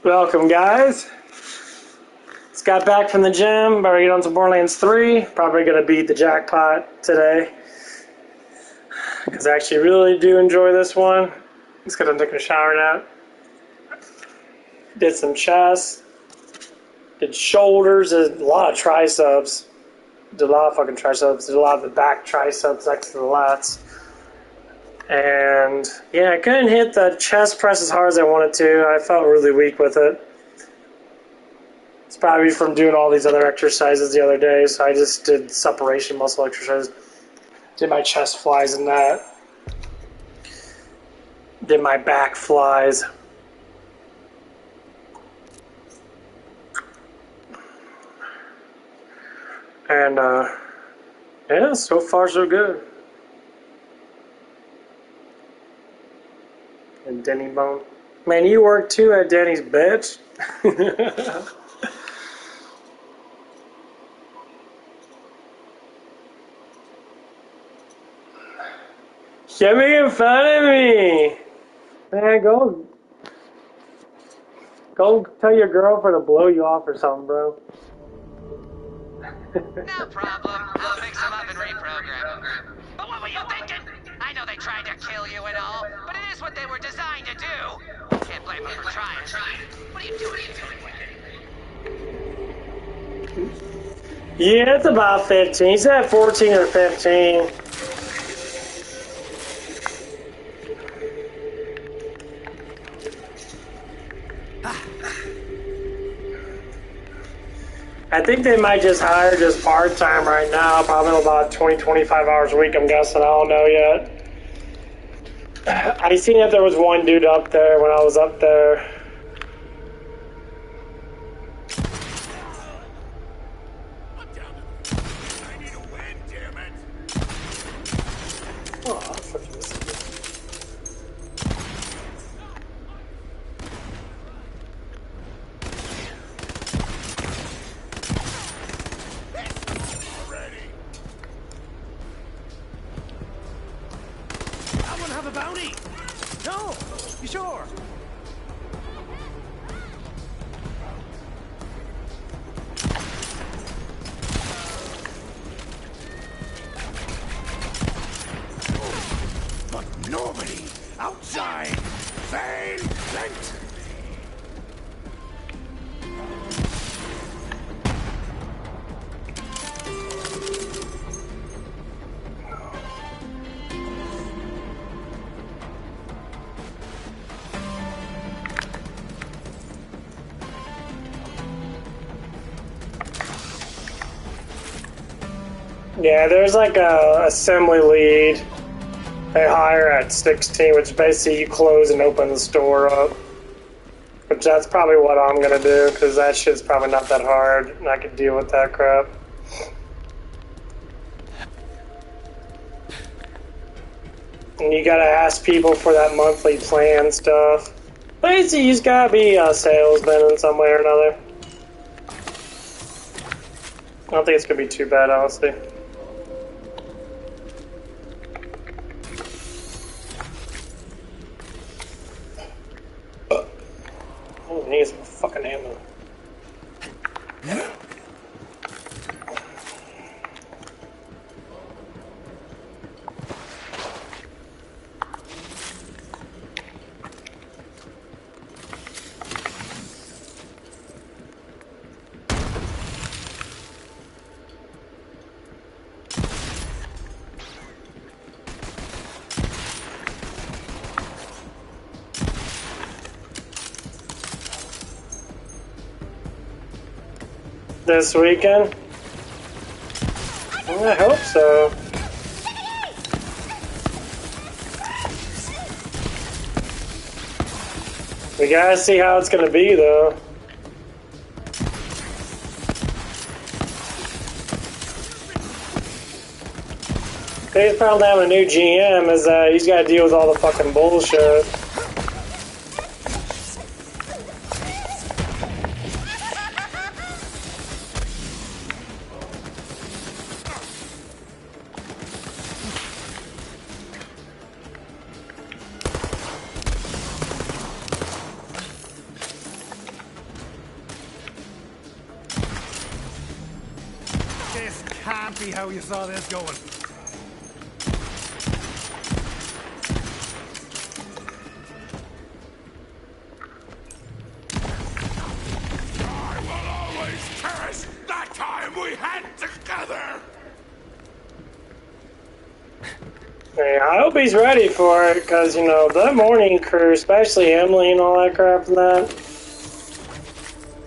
Welcome, guys. Just got back from the gym. About to get on to BorderLand 3. Probably going to beat the jackpot today. Because I actually really do enjoy this one. Just got to take a shower now. Did some chest. Did shoulders. Did a lot of triceps. Did a lot of fucking triceps. Did a lot of the back triceps next to the lats. And yeah, I couldn't hit the chest press as hard as I wanted to. I felt really weak with it. It's probably from doing all these other exercises the other day, so I just did separation muscle exercises. Did my chest flies in that. Did my back flies. And yeah, so far so good. And Denny Bone. Man, you work too at Denny's, bitch. You're making fun of me. Man, go tell your girlfriend to blow you off or something, bro. No problem. I'll fix them up and reprogram them. But what were you thinking? I know they tried to kill you and all, but it is what they were designed to do. Can't blame them for trying. What are you doing? Yeah, it's about 15. He said 14 or 15. I think they might just hire just part-time right now, probably about 20-25 hours a week, I'm guessing. I don't know yet. I seen that there was one dude up there when I was up there. I need a win, damn it! Oh, fuck this. Have a bounty! No! You sure? But nobody outside BorderLand. Yeah, there's like a assembly lead they hire at 16, which basically you close and open the store up. Which that's probably what I'm gonna do, because that shit's probably not that hard, and I could deal with that crap. And you gotta ask people for that monthly plan stuff. Basically, you just gotta be a salesman in some way or another. I don't think it's gonna be too bad, honestly. Oh, I need some fucking ammo. This weekend? I hope so. We gotta see how it's gonna be, though. Biggest problem having a new GM is that he's gotta deal with all the fucking bullshit. me how you saw this going. I will always cherish that time we had together! Hey, I hope he's ready for it, because, you know, the morning crew, especially Emily and all that crap and that,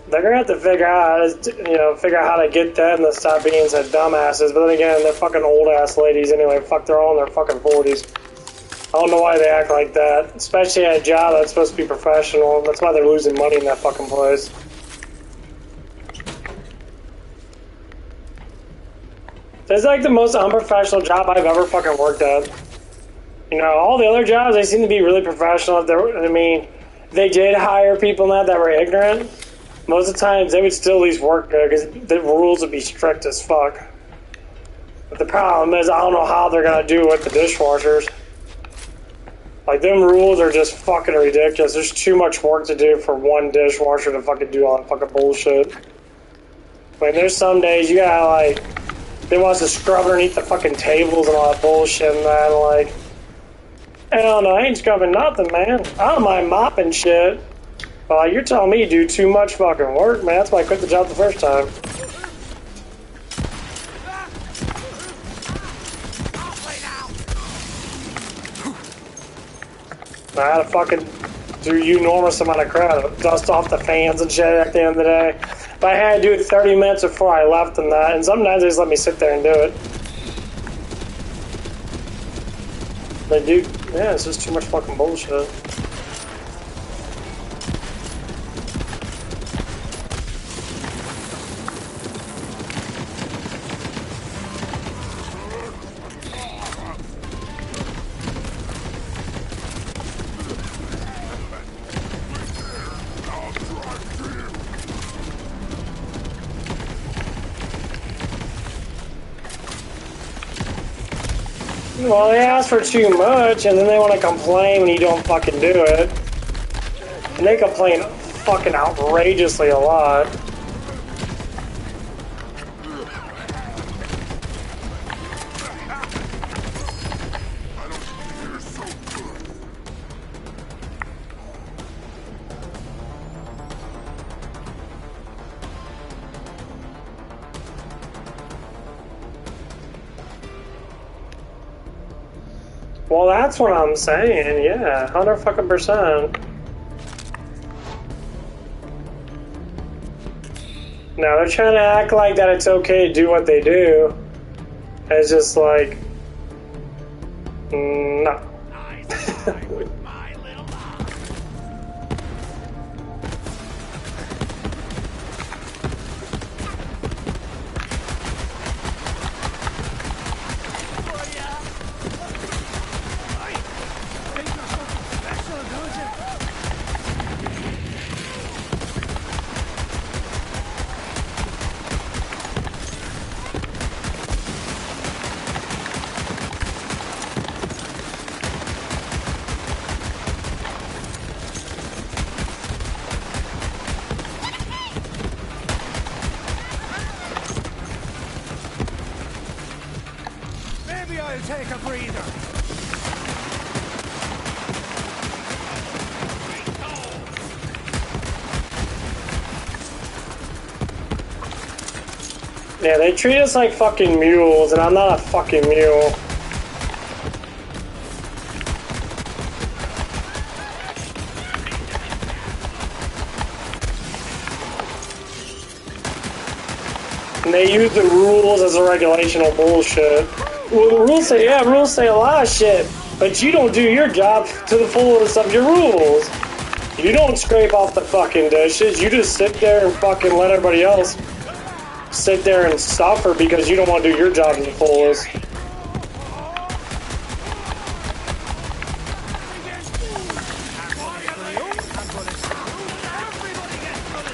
they're gonna have to figure out how to, you know, how to get them to stop being such dumbasses. But then again, they're fucking old ass ladies anyway. Fuck, they're all in their fucking 40s. I don't know why they act like that, especially at a job that's supposed to be professional. That's why they're losing money in that fucking place. It's like the most unprofessional job I've ever fucking worked at. You know, all the other jobs, they seem to be really professional. I mean, they did hire people in that were ignorant. Most of the times, they would still at least work there because the rules would be strict as fuck. But the problem is, I don't know how they're gonna do it with the dishwashers. Like, them rules are just fucking ridiculous. There's too much work to do for one dishwasher to fucking do all that fucking bullshit. I mean, there's some days you gotta, like, they want us to scrub underneath the fucking tables and all that bullshit and that, and like, hell no, I ain't scrubbing nothing, man. I don't mind mopping shit. But like, you're telling me you do too much fucking work, man. That's why I quit the job the first time. I had to fucking do enormous amount of crap, dust off the fans and shit at the end of the day. But I had to do it 30 minutes before I left and that, and sometimes they just let me sit there and do it. But dude, yeah, it's just too much fucking bullshit. Well, they ask for too much, and then they want to complain when you don't fucking do it. And they complain fucking outrageously a lot. Well, that's what I'm saying, yeah, 100%. Now they're trying to act like that it's okay to do what they do. It's just like, no. I'll take a breather. Yeah, they treat us like fucking mules, and I'm not a fucking mule. And they use the rules as a regulational bullshit. Well, the rules say, yeah, rules say a lot of shit, but you don't do your job to the fullest of your rules. You don't scrape off the fucking dishes, you just sit there and fucking let everybody else sit there and suffer because you don't want to do your job to the fullest.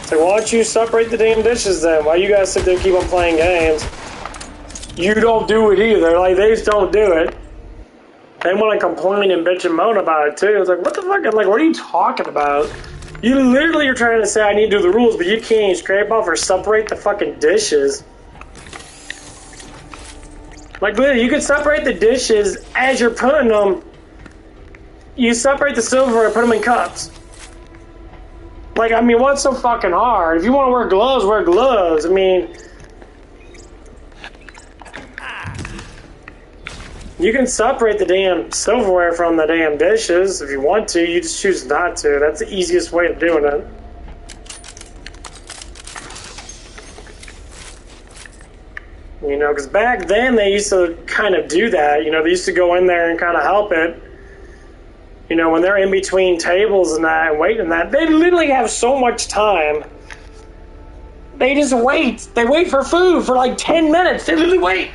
So why don't you separate the damn dishes then? Why you guys sit there and keep on playing games? You don't do it either. Like, they just don't do it. They want to complain and bitch and moan about it too. It's like, what the fuck? Like, what are you talking about? You literally are trying to say I need to do the rules, but you can't even scrape off or separate the fucking dishes. Like, literally, you can separate the dishes as you're putting them. You separate the silverware and put them in cups. Like, I mean, what's so fucking hard? If you want to wear gloves, wear gloves. I mean, you can separate the damn silverware from the damn dishes if you want to. You just choose not to. That's the easiest way of doing it. You know, because back then they used to kind of do that. You know, they used to go in there and kind of help it. You know, when they're in between tables and that and waiting and that, they literally have so much time. They just wait. They wait for food for like 10 minutes. They literally wait.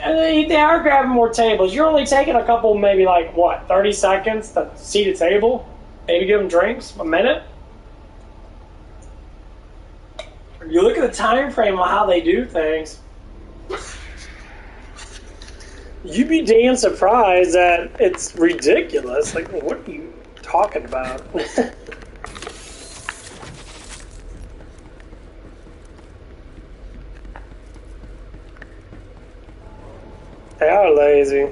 And they are grabbing more tables. You're only taking a couple, maybe like, what, 30 seconds to seat a table? Maybe give them drinks, a minute? You look at the time frame of how they do things. You'd be damn surprised that it's ridiculous. Like, what are you talking about? They are lazy.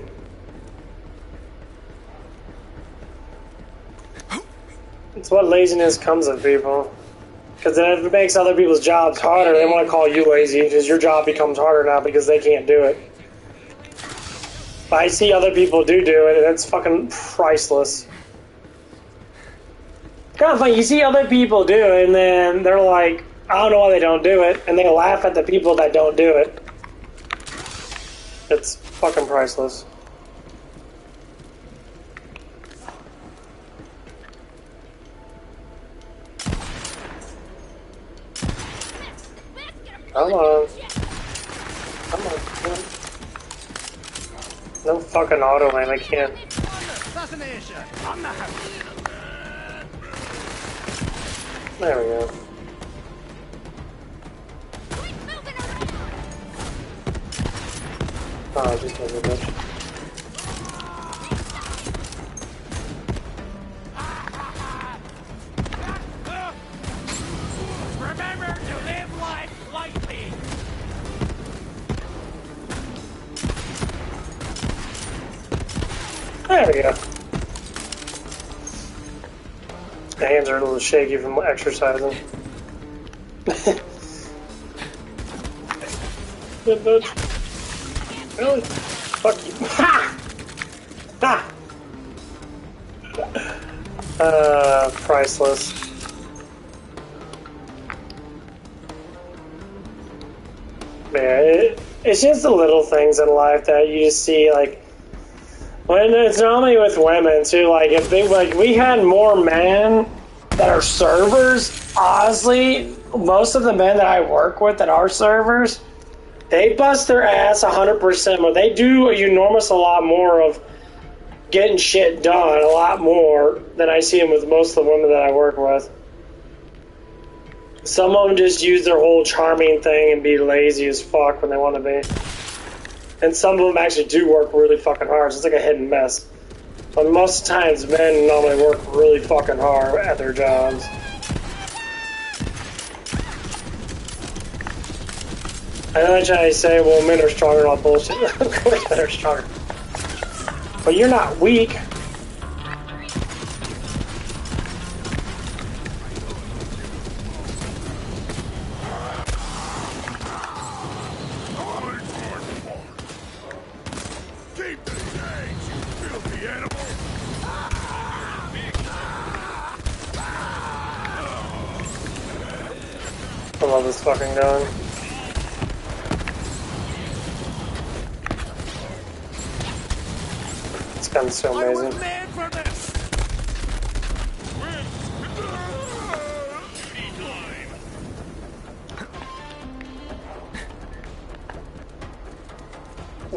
It's what laziness comes of people. Because then if it makes other people's jobs harder, they want to call you lazy because your job becomes harder now because they can't do it. But I see other people do it, and it's fucking priceless. Kind of funny, you see other people do it, and then they're like, I don't know why they don't do it, and they laugh at the people that don't do it. It's fucking priceless. Come on. Come on. Come on. No fucking auto aim, I can't. There we go. Oh, just a bitch. Remember to live life lightly. There we go. My hands are a little shaky from exercising. Good bitch. Really? Fuck you. Ha! Ha! Priceless. Man, it's just the little things in life that you just see, like, when it's normally with women too, like if they like we had more men that are servers, honestly, most of the men that I work with that are servers, they bust their ass 100%, but they do an enormous a lot more of getting shit done, a lot more than I see them with most of the women that I work with. Some of them just use their whole charming thing and be lazy as fuck when they want to be. And some of them actually do work really fucking hard, so it's like a hit and miss. But most times, men normally work really fucking hard at their jobs. I know I say, well, men are stronger, not bullshit. Of course men are stronger. But you're not weak. I love this fucking gun. This gun's so amazing.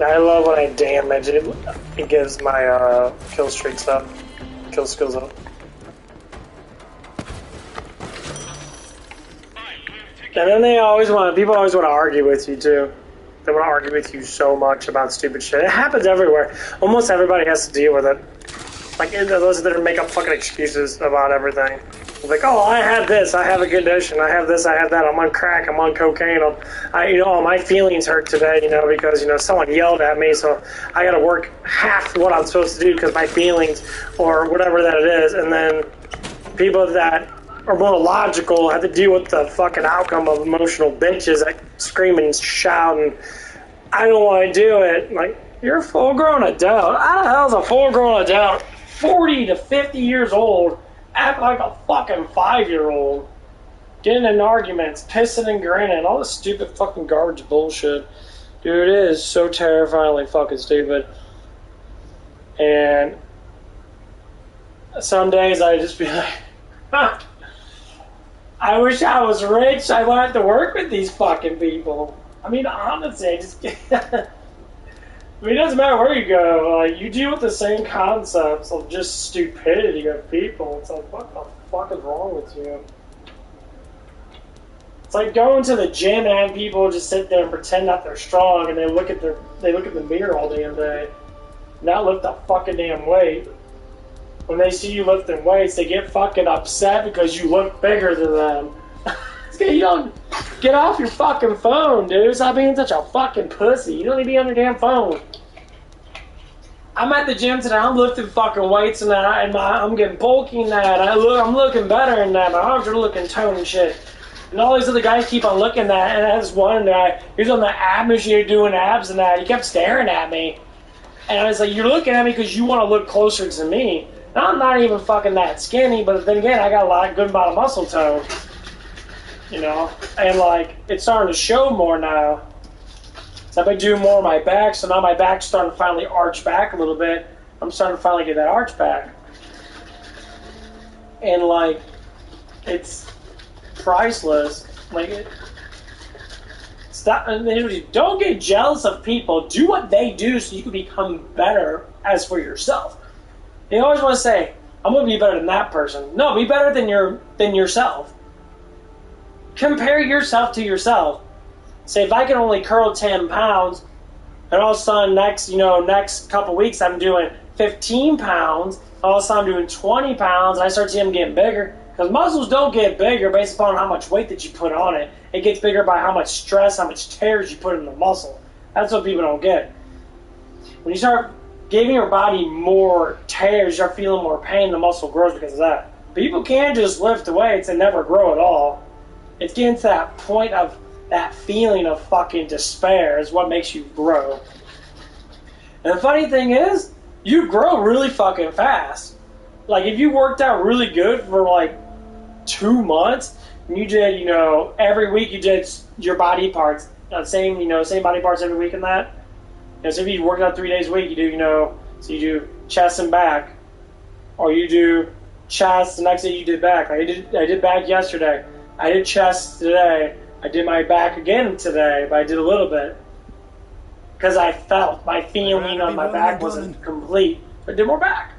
I love when I damage it. It gives my kill streaks up, kill skills up. And then people always want to argue with you too. They want to argue with you so much about stupid shit. It happens everywhere. Almost everybody has to deal with it. Like those that make up fucking excuses about everything. Like, oh, I have this, I have a condition, I have this, I have that, I'm on crack, I'm on cocaine, my feelings hurt today, because, someone yelled at me, so I gotta work half what I'm supposed to do because my feelings, or whatever that it is, and then people that are more logical have to deal with the fucking outcome of emotional bitches that scream and shout, and I don't want to do it. Like, you're a full-grown adult. How the hell is a full-grown adult, 40 to 50 years old, act like a fucking 5-year-old, getting in arguments, pissing and grinning, all this stupid fucking garbage bullshit. Dude, it is so terrifyingly fucking stupid. And some days I just be like, I wish I was rich. I wouldn't have to work with these fucking people. I mean, honestly, it doesn't matter where you go. Like, you deal with the same concepts of just stupidity of people. It's like, what the fuck is wrong with you? It's like going to the gym and having people just sit there and pretend that they're strong, and they look at the mirror all damn day, not lift a fucking damn weight. When they see you lifting weights, they get fucking upset because you look bigger than them. You don't get off your fucking phone, dude. Stop being such a fucking pussy. You don't need to be on your damn phone. I'm at the gym today. I'm lifting fucking weights and that, I'm getting bulky and that. I'm looking better in that. My arms are looking toned and shit. And all these other guys keep on looking at that. And that's one guy. He's on the ab machine doing abs and that. He kept staring at me. And I was like, you're looking at me because you want to look closer to me. Now, I'm not even fucking that skinny, but then again, I got a lot of good amount of muscle tone. And like, it's starting to show more now. So I've been doing more of my back, so now my back's starting to finally arch back a little bit. I'm starting to finally get that arch back. And like, it's priceless. Like, don't get jealous of people. Do what they do so you can become better as for yourself. They always want to say, I'm going to be better than that person. No, be better than yourself. Compare yourself to yourself. Say, if I can only curl 10 pounds, and all of a sudden next couple weeks I'm doing 15 pounds, all of a sudden I'm doing 20 pounds, and I start seeing them getting bigger. Because muscles don't get bigger based upon how much weight that you put on it. It gets bigger by how much stress, how much tears you put in the muscle. That's what people don't get. When you start giving your body more tears, you start feeling more pain, the muscle grows because of that. People can't just lift weights and never grow at all. It's getting to that point of that feeling of fucking despair is what makes you grow. And the funny thing is, you grow really fucking fast. Like, if you worked out really good for like 2 months, and you did, every week you did your body parts, same body parts every week and that. So if you work out 3 days a week, you do, so you do chest and back, or you do chest, the next day you did back. Like I did back yesterday. I did chest today. I did my back again today, but I did a little bit. Because I felt my feeling on my back wasn't complete. But I did more back.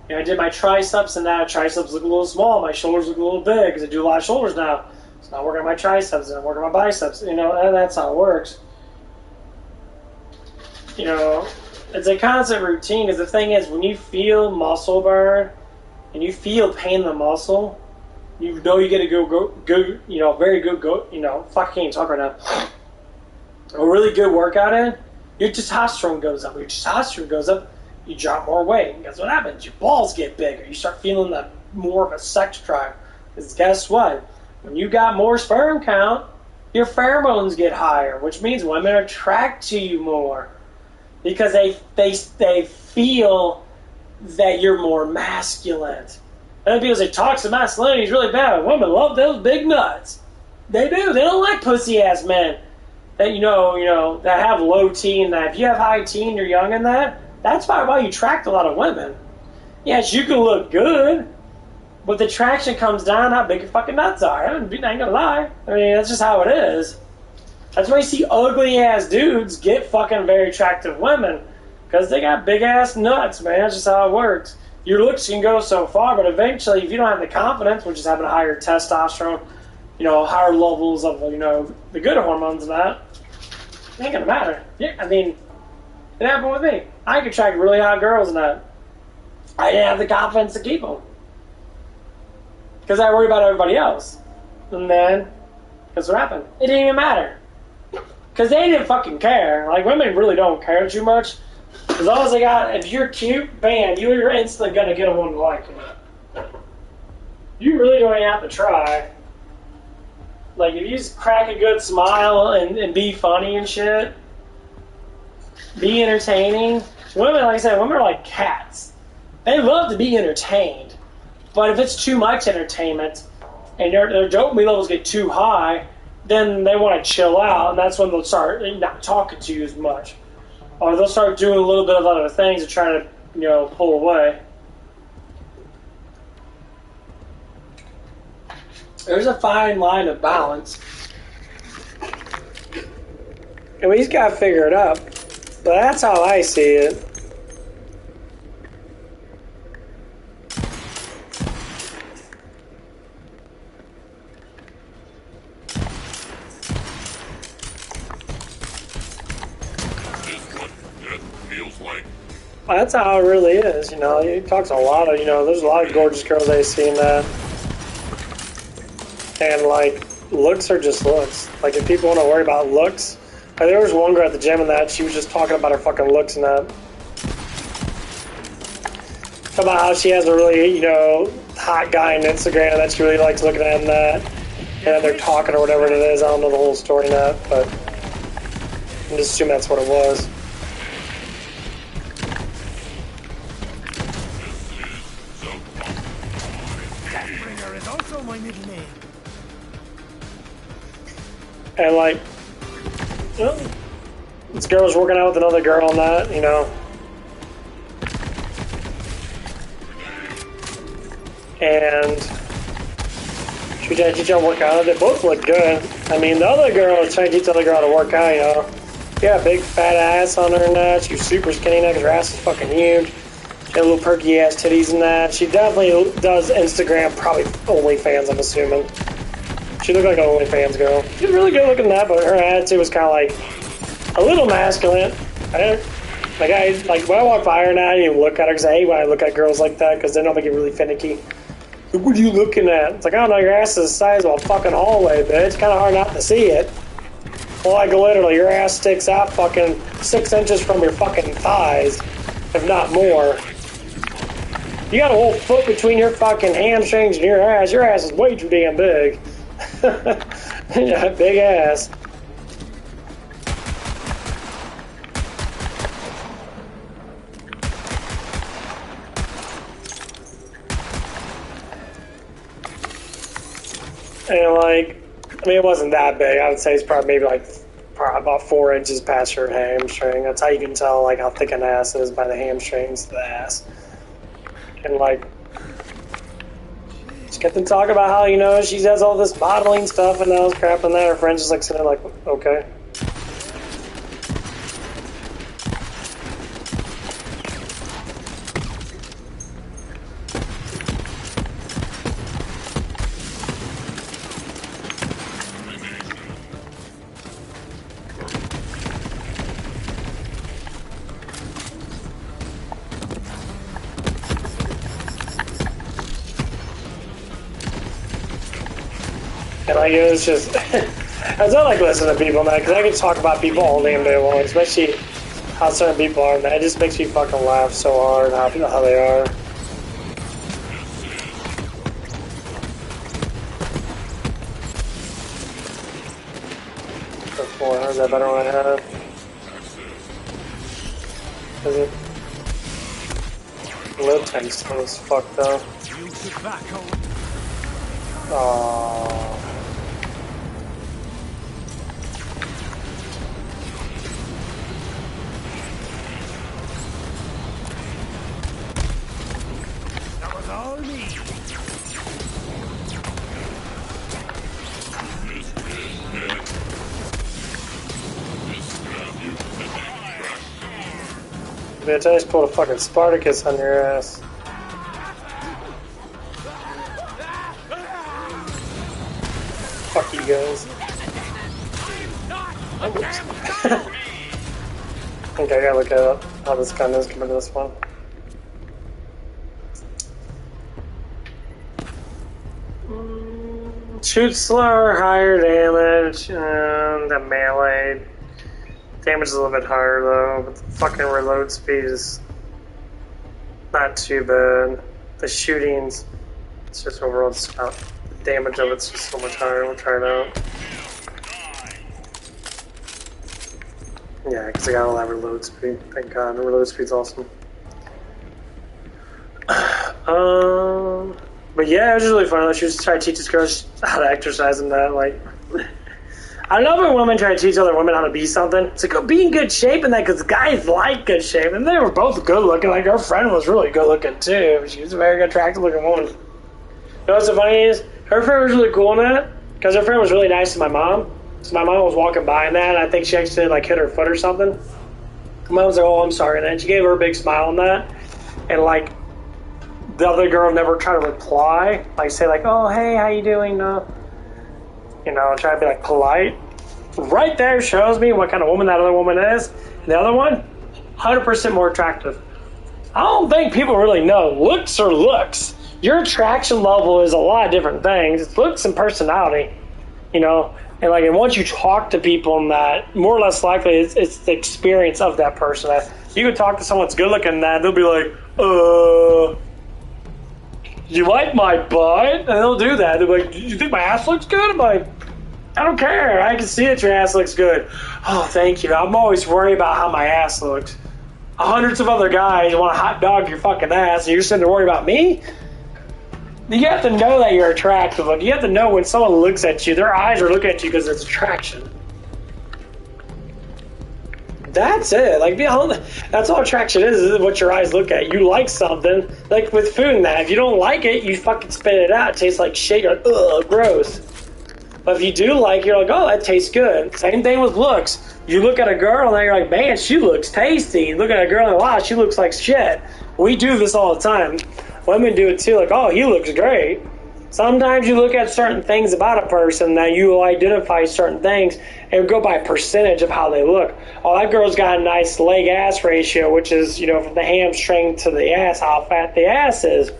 I did my triceps, and now triceps look a little small. My shoulders look a little big, because I do a lot of shoulders now. So now I'm working on my triceps, and I'm working on my biceps. And that's how it works. It's a constant routine, because the thing is, when you feel muscle burn, and you feel pain in the muscle, you get a very good, fuck, I can't talk right now. A really good workout in, your testosterone goes up. Your testosterone goes up, you drop more weight. And guess what happens? Your balls get bigger. You start feeling more of a sex drive. Because guess what? When you got more sperm count, your pheromones get higher, which means women are attracted to you more. Because they feel that you're more masculine. And people say toxic masculinity is really bad. Women love those big nuts. They do. They don't like pussy ass men that that have low T and that. If you have high T and you're young in that, that's probably why you attract a lot of women. Yes, you can look good, but the attraction comes down how big your fucking nuts are. I ain't gonna lie. I mean, that's just how it is. That's why you see ugly ass dudes get fucking very attractive women, because they got big ass nuts, man. That's just how it works. Your looks can go so far, but eventually, if you don't have the confidence, which is having a higher testosterone, higher levels of, the good hormones and that, it ain't gonna matter. Yeah, I mean, it happened with me. I could attract really hot girls and that. I didn't have the confidence to keep them. Because I worried about everybody else. And then, guess what happened? It didn't even matter. Because they didn't fucking care. Like, women really don't care too much. As long as they got, if you're cute, bam, you're instantly gonna get a woman to like you. You really don't even have to try. Like, if you just crack a good smile and be funny and shit, be entertaining. Women, like I said, women are like cats. They love to be entertained. But if it's too much entertainment and their dopamine levels get too high, then they want to chill out, and that's when they'll start not talking to you as much. Or they'll start doing a little bit of other things to try to, pull away. There's a fine line of balance. And we just got to figure it out. But that's how I see it. That's how it really is, He talks a lot of, there's a lot of gorgeous girls I see in that. And, like, looks are just looks. Like, if people want to worry about looks, like, there was one girl at the gym and that, she was just talking about her fucking looks and that. About how she has a really, hot guy on Instagram that she really likes looking at and that. And they're talking or whatever it is. I don't know the whole story in that, but I'm just assuming that's what it was. My middle name. And like, this girl was working out with another girl on that, and she was trying to teach her to work out. They both looked good. I mean, the other girl was trying to teach the other girl how to work out, She had a big fat ass on her and that. She was super skinny now because her ass is fucking huge. She had little perky ass titties and that. She definitely does Instagram, probably OnlyFans, I'm assuming. She looked like an OnlyFans girl. She was really good looking at that, but her attitude was kind of like a little masculine. When I walk by her now, you look at her because I hate when I look at girls like that because then they'll make it really finicky. Like, what are you looking at? It's like, I don't know, your ass is the size of a fucking hallway, bitch. It's kind of hard not to see it. Well, like, literally, your ass sticks out fucking 6 inches from your fucking thighs, if not more. You got a whole foot between your fucking hamstrings and your ass. Your ass is way too damn big. Yeah, big ass. And like, I mean, it wasn't that big. I would say it's probably about 4 inches past your hamstring. That's how you can tell like how thick an ass is, by the hamstrings to the ass. And like, just kept them talking about how, she does all this modeling stuff and all this crap and that. Her friends just like sitting there like, okay. And like, it was just, I don't like listening to people, man, because I can talk about people all damn day long, especially how certain people are, man. It just makes me fucking laugh so hard how they are. Is that better one I have? Is it? Lip taste is fucked up. Aww. That was all me. Bitch, I just pulled a fucking Spartacus on your ass. Fuck you guys. Okay, I gotta look at how this gun is compared to this one. Shoot slower, higher damage, and the melee damage is a little bit higher though, but the fucking reload speed is not too bad. The shooting's, it's just overall, it's not, the damage of it's just so much higher. We'll try it out. Yeah, because I got all that reload speed. Thank God, the reload speed's awesome. But yeah, it was really fun. She was trying to teach this girl how to exercise and that. Like, I love when women try to teach other women how to be something. It's like, oh, be in good shape and that, because guys like good shape. And they were both good looking. Like, her friend was really good looking too. She was a very attractive looking woman. You know what's so funny is, her friend was really cool in that, because her friend was really nice to my mom. So my mom was walking by in that, and I think she actually like hit her foot or something. My mom was like, oh, I'm sorry. And then she gave her a big smile on that. And like, the other girl never tried to reply, like say like, oh, hey, how you doing? You know, try to be like polite. Right there shows me what kind of woman that other woman is. And the other one, 100% more attractive. I don't think people really know. Looks are looks. Your attraction level is a lot of different things. It's looks and personality, you know. And like, and once you talk to people and that, more or less likely it's the experience of that person. You could talk to someone that's good looking and that, they'll be like, you like my butt? And they'll do that. They'll be like, you think my ass looks good? I'm like, I don't care. I can see that your ass looks good. Oh, thank you. I'm always worried about how my ass looks. Hundreds of other guys want to hot dog your fucking ass, and you're sitting there worried about me? You have to know that you're attractive. Like, you have to know when someone looks at you, their eyes are looking at you because it's attraction. That's it. Like, that's all attraction is what your eyes look at. You like something, like with food and that. If you don't like it, you fucking spit it out. It tastes like shit. You're like, ugh, gross. But if you do like it, you're like, oh, that tastes good. Same thing with looks. You look at a girl and you're like, man, she looks tasty. You look at a girl and wow, she looks like shit. We do this all the time. Women do it too. Like, oh, he looks great. Sometimes you look at certain things about a person that you will identify certain things and go by percentage of how they look. Oh, that girl's got a nice leg-ass ratio, which is, you know, from the hamstring to the ass, how fat the ass is.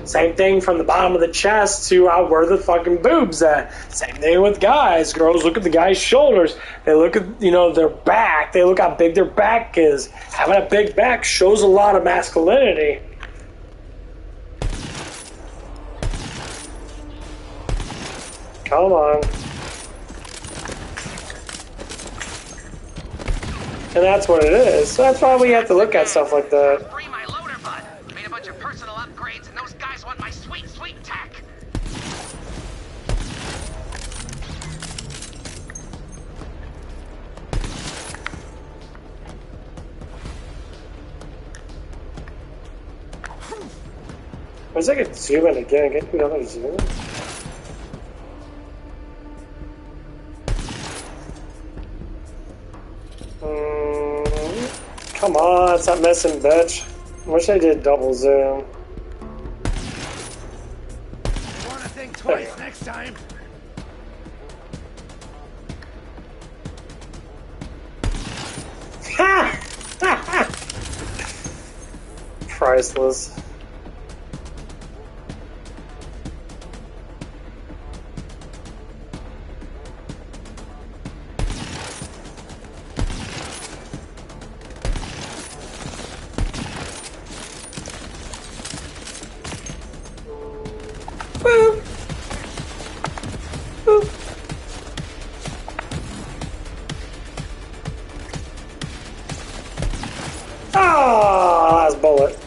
Same thing from the bottom of the chest to where the fucking boobs at. Same thing with guys. Girls look at the guy's shoulders. They look at, you know, their back. They look how big their back is. Having a big back shows a lot of masculinity. Come on. And that's what it is. So that's why we have to look at stuff like that. Free my loader bud. Made a bunch of personal upgrades, and those guys want my sweet, sweet tech. I wish I could zoom in again. Get another zoom. Come on, stop missing, bitch. I wish I did double zoom. Want to think twice next time. Priceless. Last bullet.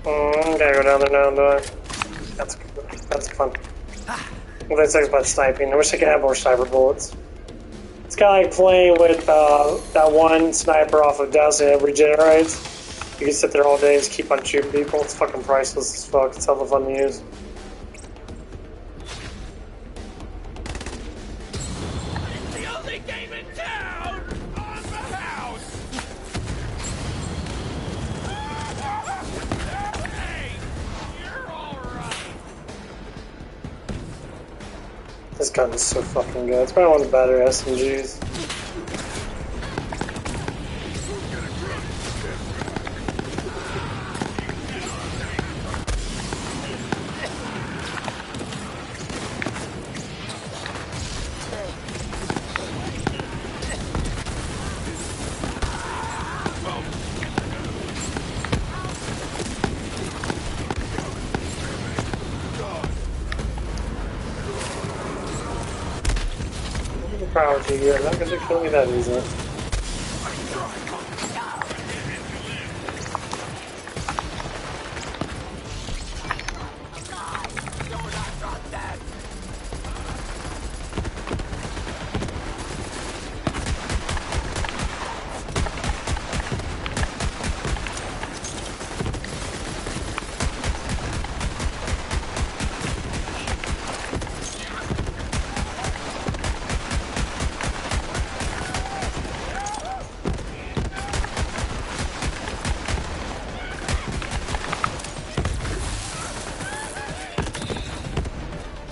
Gotta go down there now, do I? That's good. That's fun. Well, that's about sniping. I wish I could have more sniper bullets. It's kind of like playing with that one sniper off of Destiny that regenerates. You can sit there all day and just keep on shooting people. It's fucking priceless as fuck. It's hella fun to use. The only game in town on the house. Hey, you're all right. This gun is so fucking good. It's probably one of the better SMGs. wrong with you? You're not gonna kill me that easily.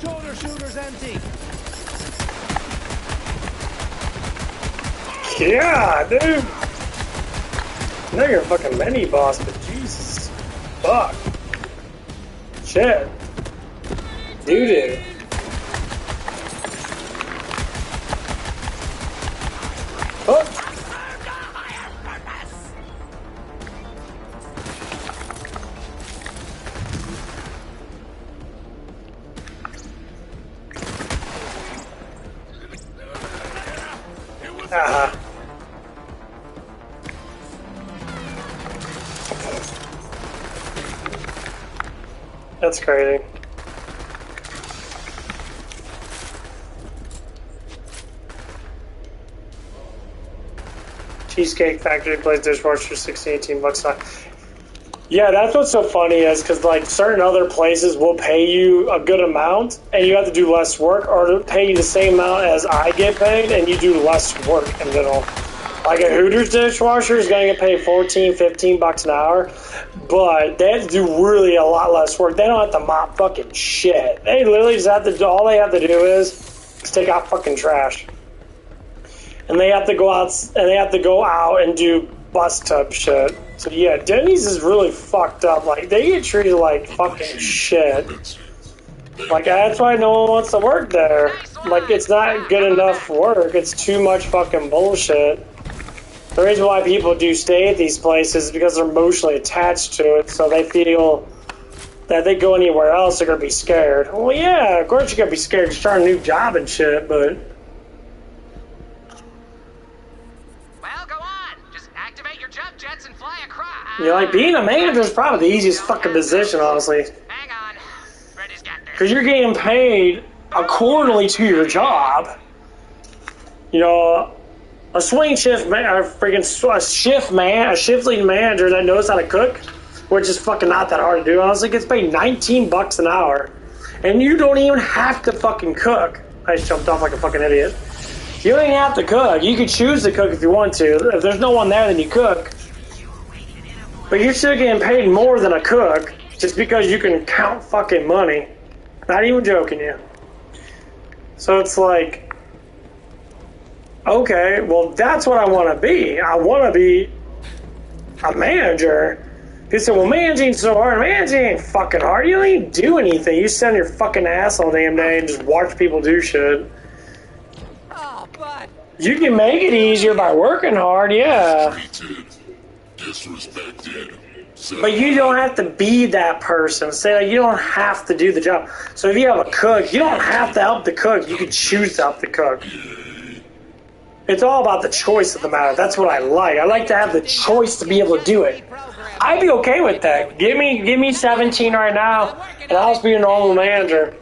Shoulder shooter's empty. Yeah, dude. I know you're a fucking mini boss, but Jesus, fuck, shit, doo-doo. Oh. That's crazy. Cheesecake Factory plays dishwasher 16-18 bucks a time. Yeah, that's what's so funny is because like certain other places will pay you a good amount and you have to do less work, or pay you the same amount as I get paid and you do less work in general. Like a Hooters dishwasher is going to get paid 14, 15 bucks an hour, but they have to do really a lot less work. They don't have to mop fucking shit. They literally just have to do, all they have to do is take out fucking trash. And they have to go out and do bus tub shit. So yeah, Denny's is really fucked up. Like they get treated like fucking shit. Like that's why no one wants to work there. Like it's not good enough work. It's too much fucking bullshit. The reason why people do stay at these places is because they're emotionally attached to it, so they feel that they go anywhere else, they're gonna be scared. Well, yeah, of course you're gonna be scared to start a new job and shit, but... Well, go on. Just activate your jump jets and fly across. You know, like, being a manager is probably the easiest fucking position, honestly. Hang on. Freddy's got this. Because you're getting paid accordingly to your job. You know... A swing shift man, a shift lead manager that knows how to cook, which is fucking not that hard to do. Honestly, gets paid 19 bucks an hour, and you don't even have to fucking cook. I just jumped off like a fucking idiot. You don't even have to cook. You can choose to cook if you want to. If there's no one there, then you cook. But you're still getting paid more than a cook just because you can count fucking money. Not even joking you. So it's like. Okay, well, that's what I want to be. I want to be a manager. People say, well, managing's so hard. Managing ain't fucking hard. You don't even do anything. You sit on your fucking ass all damn day and just watch people do shit. Oh, but You can make it easier by working hard, yeah. Disrespected. But you don't have to be that person. Say, like, you don't have to do the job. So if you have a cook, you don't have to help the cook. You can choose to help the cook. It's all about the choice of the matter. That's what I like. I like to have the choice to be able to do it. I'd be okay with that. Give me 17 right now, and I'll just be a normal manager.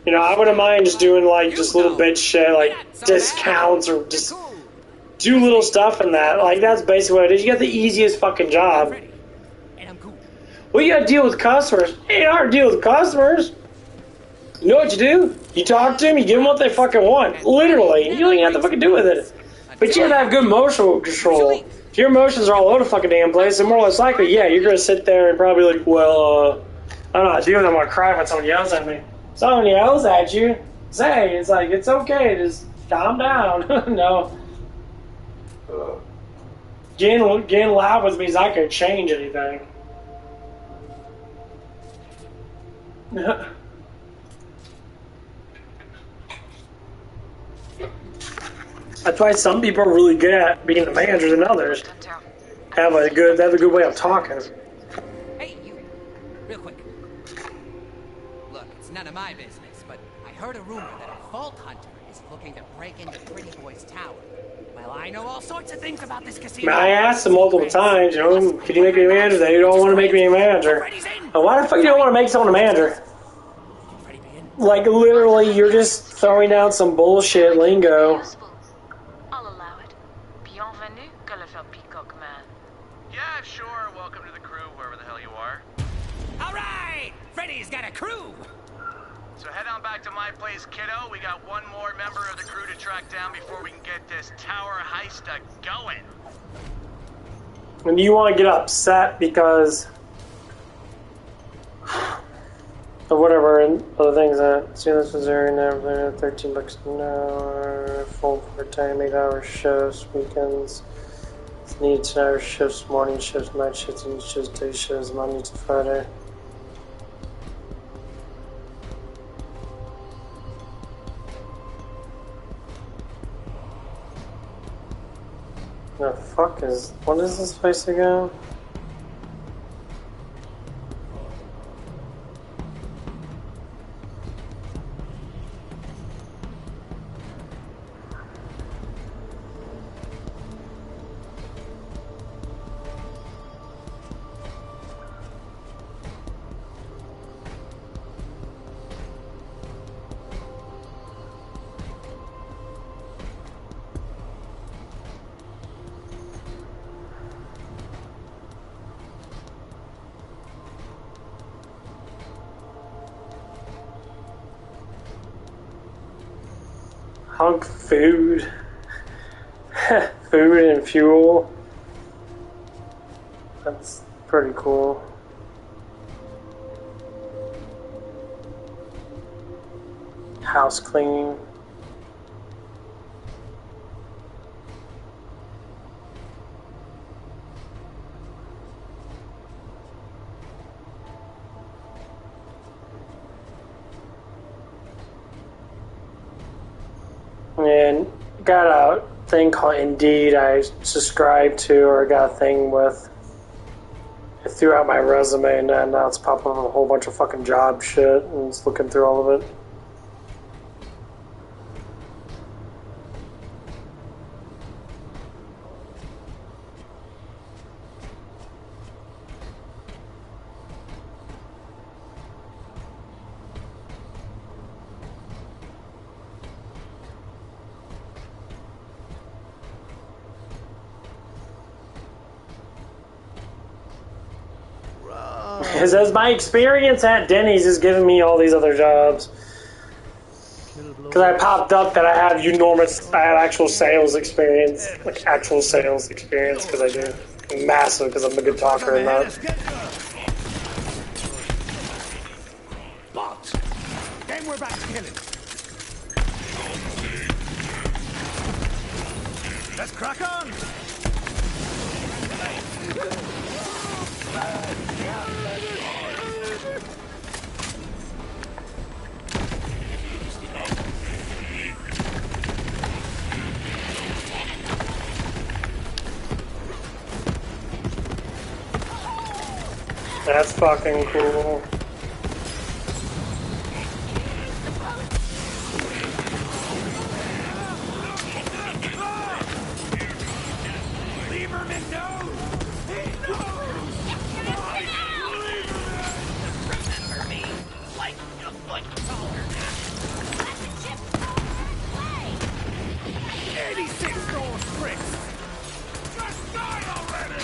You know, I wouldn't mind just doing like just little bitch shit, like discounts or just do little stuff in that. Like that's basically what it is. You got the easiest fucking job. Well, you gotta deal with customers. It ain't hard to deal with customers. You know what you do? You talk to them, you give them what they fucking want. Literally. You don't even have to fucking do with it. But you have to have good emotional control. If your emotions are all over the fucking damn place, then more or less likely, yeah, you're gonna sit there and probably like, well, I'm not doing it, I'm gonna cry when someone yells at me. Someone yells at you, say, it's like, it's okay, just calm down. No. Getting loud with me is not gonna change anything. That's why some people are really good at being the managers than others. They have a good way of talking. hey, you, real quick. Look, it's none of my business, but I heard a rumor that a vault hunter is looking to break into Pretty Boy's tower. Well, I know all sorts of things about this I casino. mean, I asked them multiple times, you know, could you make me a manager? They don't want to make me a manager. And why the fuck you don't want to make someone a manager? Like, literally, you're just throwing down some bullshit lingo. I'll allow it. Bienvenue, que le fait peacock man. Yeah, sure. Welcome to the crew, wherever the hell you are. All right, Freddy's got a crew. So head on back to my place, kiddo. We got one more member of the crew to track down before we can get this tower heist going. And you want to get upset because of whatever and other things that see this was there now, $13 an hour, full part-time 8-hour shifts, weekends. Need 10-hour shifts, morning shifts, night shifts, and shifts, day shifts, Monday to Friday. The fuck is... what is this place again? Hunk food. Food and fuel. That's pretty cool. House cleaning. And got a thing called Indeed I subscribed to, or got a thing with. I threw out my resume, and now it's popping up a whole bunch of fucking job shit, and it's looking through all of it. It says my experience at Denny's is giving me all these other jobs. Because I popped up that I have I have actual sales experience. Like actual sales experience, because I do. Massive, because I'm a good talker and that. Box. Then we're back to killing. Let's crack on. That's fucking cool. Lieberman knows! He knows! Remember me, like a foot taller now. Let the chips fall her way. 86 gold bricks! Just die already!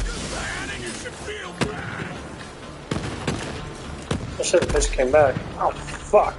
You're planning, you should feel bad! I should have just came back. Oh, fuck.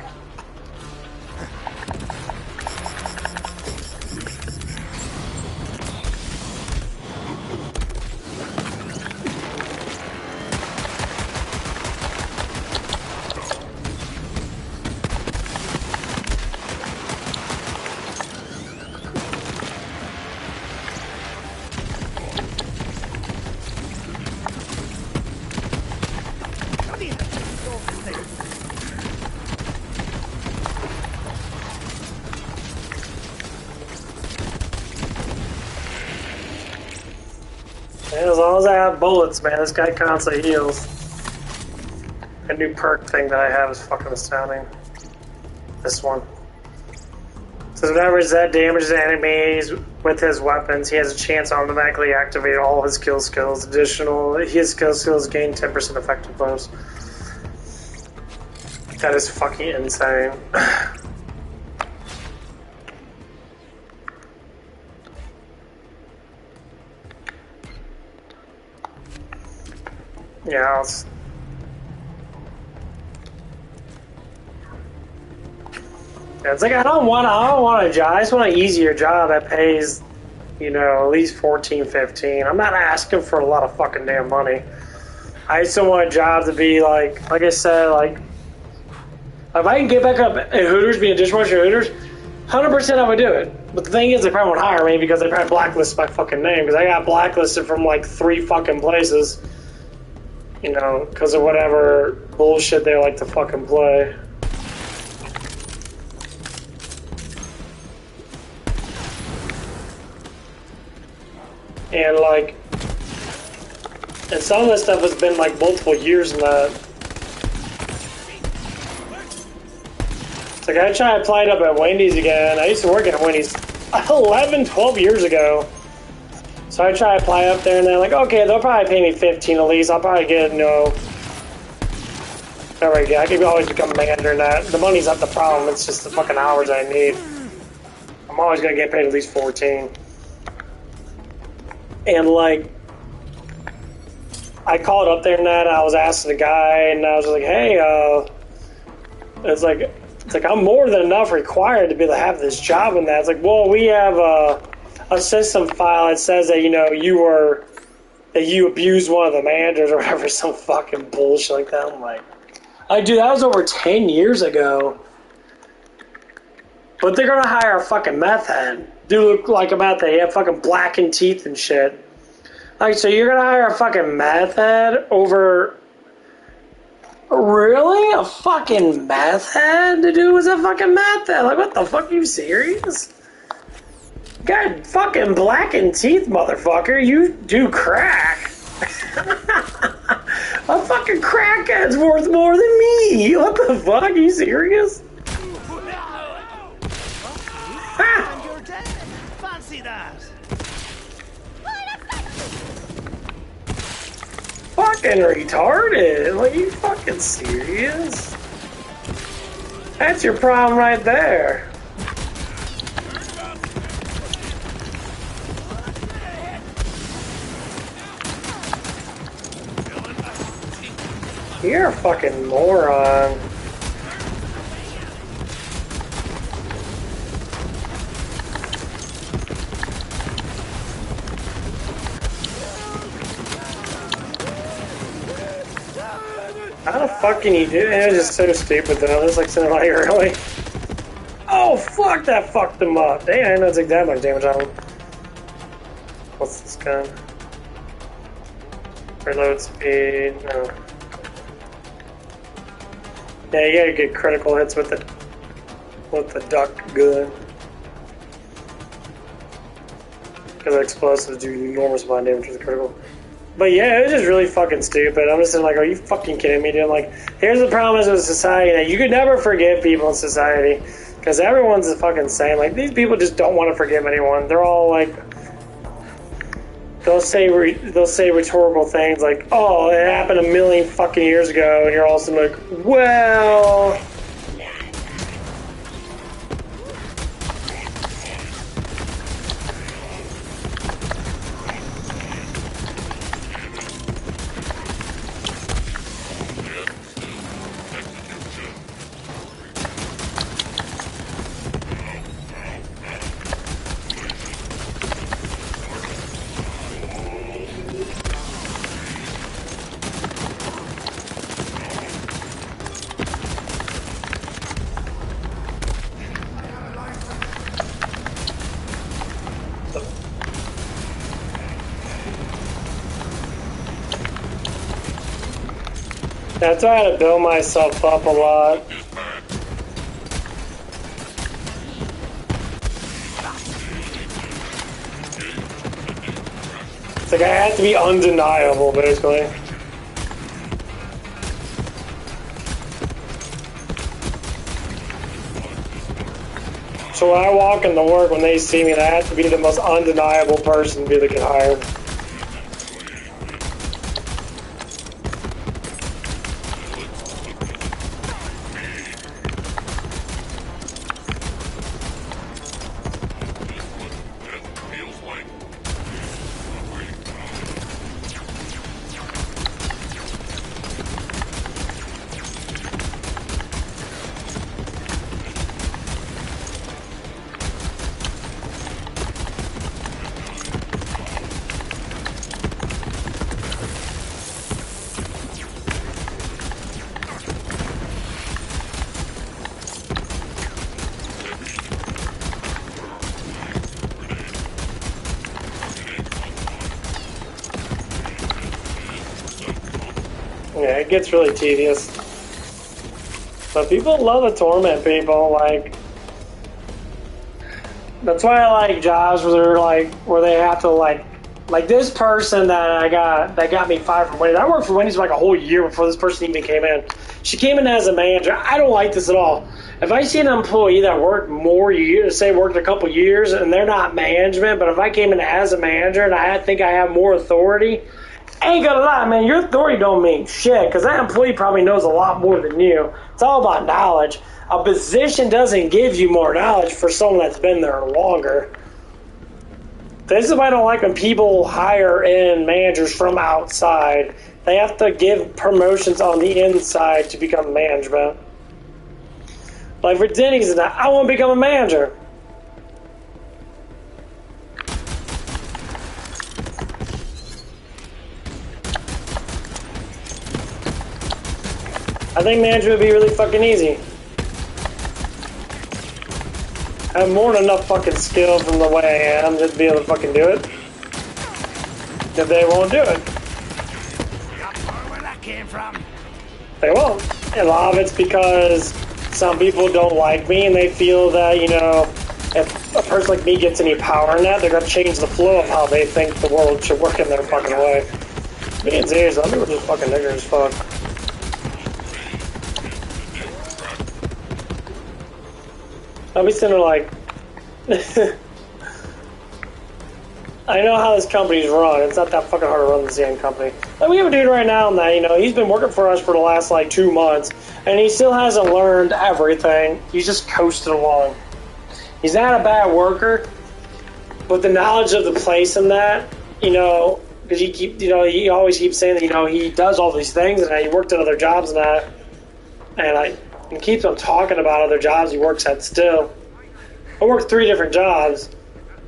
And as long as I have bullets, man, this guy constantly heals. A new perk thing that I have is fucking astounding. This one. So whenever Zed damages enemies with his weapons, he has a chance to automatically activate all his kill skills. Additional, his kill skills gain 10% effective bonus. That is fucking insane. Yeah, it's like I don't want a job. I just want an easier job that pays, you know, at least 14, 15. I'm not asking for a lot of fucking damn money. I just don't want a job to be like I said, like if I can get back up at Hooters, being a dishwasher at Hooters, 100% I would do it. But the thing is, they probably won't hire me because they probably blacklist my fucking name because I got blacklisted from like 3 fucking places. You know, because of whatever bullshit they like to fucking play. And like, and some of this stuff has been like multiple years in that. It's like I try to apply it up at Wendy's again. I used to work at Wendy's 11, 12 years ago. So I try to apply up there and they're like, okay, they'll probably pay me 15 at least. I'll probably get no. Alright, yeah, I can always become a manager in that. The money's not the problem, it's just the fucking hours I need. I'm always gonna get paid at least 14. And like, I called up there and that, and I was asking the guy, and I was like, hey, it's like I'm more than enough required to be able to have this job and that. It's like, well, we have a system file that says that, you know, that you abused one of the managers or whatever, some fucking bullshit like that. I'm like, dude, that was over 10 years ago. But they're gonna hire a fucking meth head. Dude look like a meth head. He had fucking blackened teeth and shit. Like, so you're gonna hire a fucking meth head over... Really? A fucking meth head to do with a fucking meth head? Like, what the fuck? Are you serious? God, fucking blackened teeth, motherfucker. You do crack. A fucking crackhead's worth more than me. What the fuck? Are you serious? And you're dead. Fancy that. Fucking retarded. Like, you fucking serious? That's your problem right there. You're a fucking moron. How the fuck can you do it? It's just so stupid though. It's like something like really. Oh fuck! That fucked them up. Damn, I didn't know it took that much damage on them. What's this gun? Reload speed. No. Yeah, you gotta get critical hits with the duck gun. Because explosives do enormous amount of damage with the critical. But yeah, it was just really fucking stupid. I'm just like, are you fucking kidding me, dude? Like, here's the problem with society that you could never forgive people in society because everyone's fucking saying like these people just don't want to forgive anyone. They're all like, they'll say rhetorical things like, "Oh, it happened a million fucking years ago," and you're also like, "Well." That's why I had to build myself up a lot. It's like I had to be undeniable, basically. So when I walk into work, when they see me, I have to be the most undeniable person to be the get hired. Yeah, it gets really tedious. But people love to torment people, like... That's why I like jobs where they're like, where they have to like this person that got me fired from Wendy's. I worked for Wendy's for like a whole year before this person even came in. She came in as a manager. I don't like this at all. If I see an employee that worked more years, say worked a couple years, and they're not management, but if I came in as a manager and I think I have more authority, I ain't gonna lie, man, your authority don't mean shit, because that employee probably knows a lot more than you. It's all about knowledge. A position doesn't give you more knowledge for someone that's been there longer. This is why I don't like when people hire in managers from outside. They have to give promotions on the inside to become management. Like for Denny's, I want to become a manager. I think management would be really fucking easy. I have more than enough fucking skill from the way I am just to be able to fucking do it. If they won't do it. Where that came from? They won't. And a lot of it's because some people don't like me and they feel that, you know, if a person like me gets any power in that, they're going to change the flow of how they think the world should work in their fucking way. Being serious, some people are just fucking niggers as fuck. I'll be sitting there like, I know how this company's run. It's not that fucking hard to run the CN company. Like, we have a dude right now that, you know, he's been working for us for the last, like, 2 months, and he still hasn't learned everything. He's just coasting along. He's not a bad worker, but the knowledge of the place and that, you know, because he always keeps saying that, you know, he does all these things, and he worked at other jobs and that, and he keeps on talking about other jobs he works at still. I worked 3 different jobs.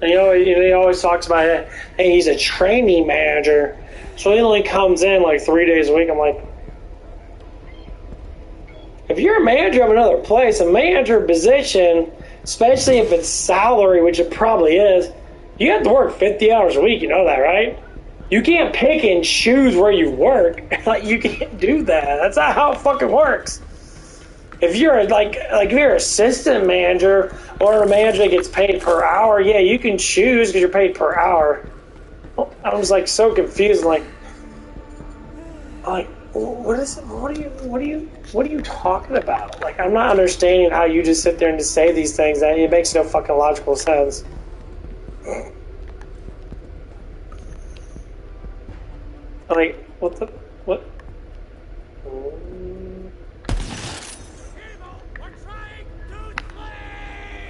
And he always talks about it. Hey, he's a training manager. So he only comes in like 3 days a week. I'm like, if you're a manager of another place, a manager position, especially if it's salary, which it probably is, you have to work 50 hours a week. You know that, right? You can't pick and choose where you work. Like, you can't do that. That's not how it fucking works. If you're like if you're an assistant manager or a manager that gets paid per hour, yeah, you can choose because you're paid per hour. I was like so confused, like what is it? What are you talking about? Like, I'm not understanding how you just sit there and just say these things that it makes no fucking logical sense. Like, what?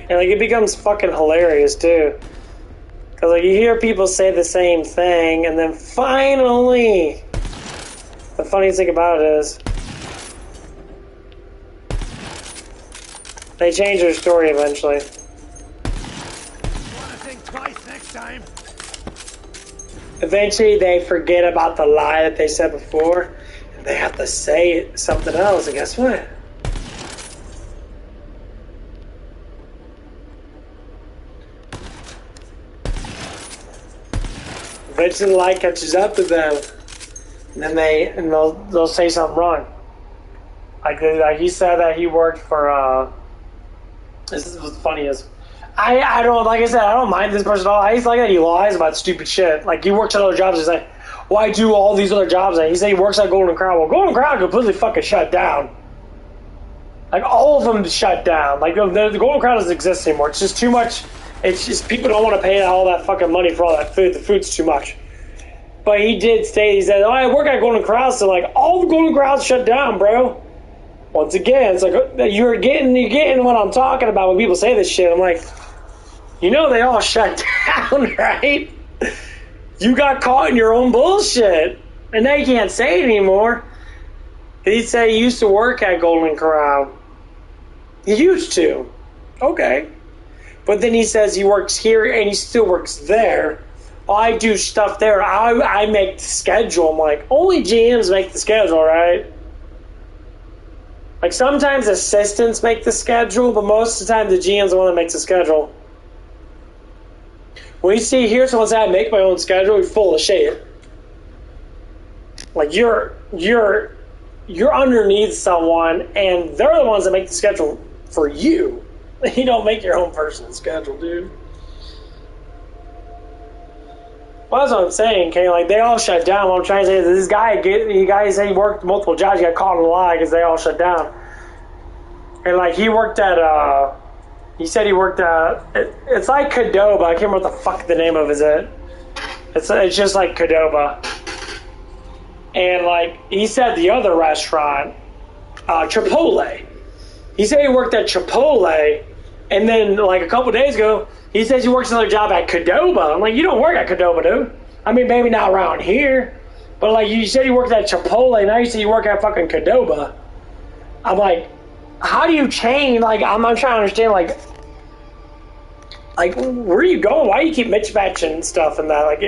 And like, it becomes fucking hilarious too, because like you hear people say the same thing, and then finally, the funniest thing about it is they change their story eventually. Want to think twice next time. Eventually, they forget about the lie that they said before, and they have to say something else. And guess what? Eventually the light catches up to them, and then they'll say something wrong. Like he said that he worked for this is what's funny is I don't, like I said, I don't mind this person at all. I just like that he lies about stupid shit. Like, he works at other jobs. He's like, well, I do all these other jobs. And he said he works at Golden Crown. Well, Golden Crown completely fucking shut down. Like, all of them shut down. Like, the Golden Crown doesn't exist anymore. It's just too much. It's just people don't want to pay all that fucking money for all that food. The food's too much. But he did state, he said, oh, I work at Golden Crown, so like, all the Golden Crowns shut down, bro. Once again, it's like, you're getting what I'm talking about when people say this shit. I'm like, you know they all shut down, right? You got caught in your own bullshit. And now you can't say it anymore. He said he used to work at Golden Crown. He used to. Okay. But then he says he works here and he still works there. I do stuff there. I make the schedule. I'm like, only GMs make the schedule, right? Like, sometimes assistants make the schedule, but most of the time the GM's the one that makes the schedule. When you see here someone say I make my own schedule, you're full of shit. Like, you're underneath someone, and they're the ones that make the schedule for you. You don't make your own personal schedule, dude. Well, that's what I'm saying, Kay. Like, they all shut down. What I'm trying to say is this guy said he worked multiple jobs. He got caught in a lie because they all shut down. And, like, he worked at, he said he worked at, it's like Qdoba. I can't remember what the fuck the name of it is. It's just like Qdoba. And, like, he said the other restaurant, Chipotle. He said he worked at Chipotle, and then, like, a couple days ago, he says he works another job at Qdoba. I'm like, you don't work at Qdoba, dude. I mean, maybe not around here, but, like, you said you worked at Chipotle, now you say you work at fucking Qdoba. I'm like, how do you change? Like, I'm trying to understand, like, where are you going? Why do you keep mismatching stuff and that? Like,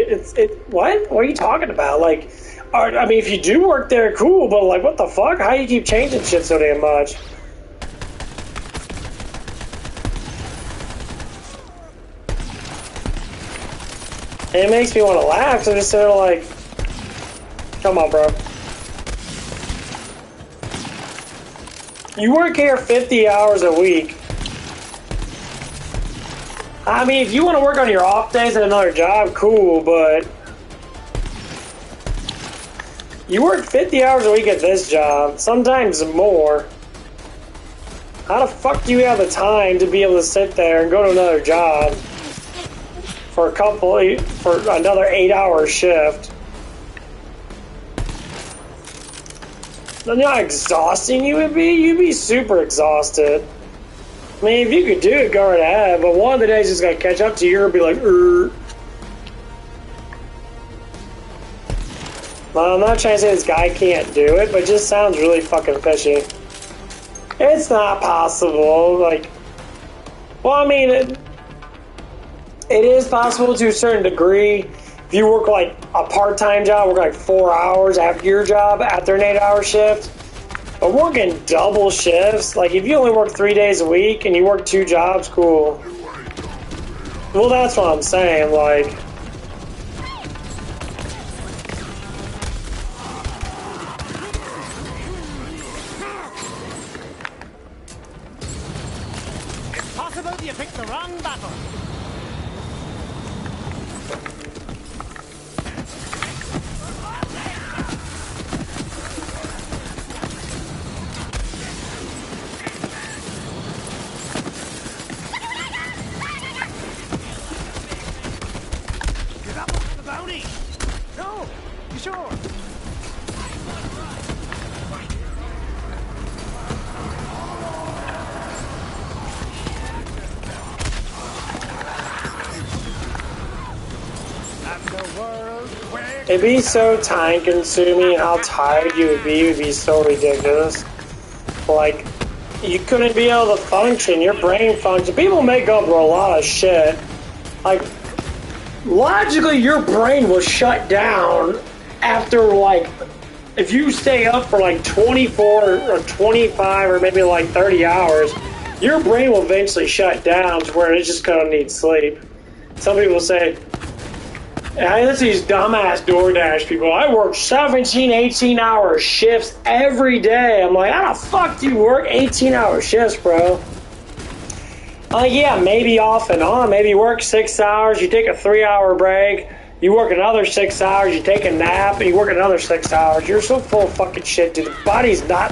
what? What are you talking about? Like, I mean, if you do work there, cool, but, like, what the fuck? How do you keep changing shit so damn much? And it makes me want to laugh, because I'm just sitting there like, come on, bro. You work here 50 hours a week. I mean, if you want to work on your off days at another job, cool, but you work 50 hours a week at this job, sometimes more. How the fuck do you have the time to be able to sit there and go to another job for another 8-hour shift? You know how exhausting you would be? You'd be super exhausted. I mean, if you could do it, go right ahead, but one of the days it's gonna catch up to you and be like, Well, I'm not trying to say this guy can't do it, but it just sounds really fucking fishy. It's not possible, like, well, I mean, it is possible to a certain degree. If you work like a part-time job, work like 4 hours after your job, after an 8-hour shift. But working double shifts, like if you only work 3 days a week and you work 2 jobs, cool. Well, that's what I'm saying, like. It's possible you picked the wrong battle. No, you sure? It'd be so time consuming, how tired you would be so ridiculous. Like, you couldn't be able to function, your brain function. People make up for a lot of shit. Like, logically, your brain will shut down after, like, if you stay up for like 24 or 25 or maybe like 30 hours, your brain will eventually shut down to where it's just gonna need sleep. Some people say, I listen to these dumbass DoorDash people. I work 17, 18-hour shifts every day. I'm like, how the fuck do you work 18-hour shifts, bro? Yeah, maybe off and on. Maybe you work 6 hours, you take a 3-hour break, you work another 6 hours, you take a nap, and you work another 6 hours. You're so full of fucking shit, dude. The body's not...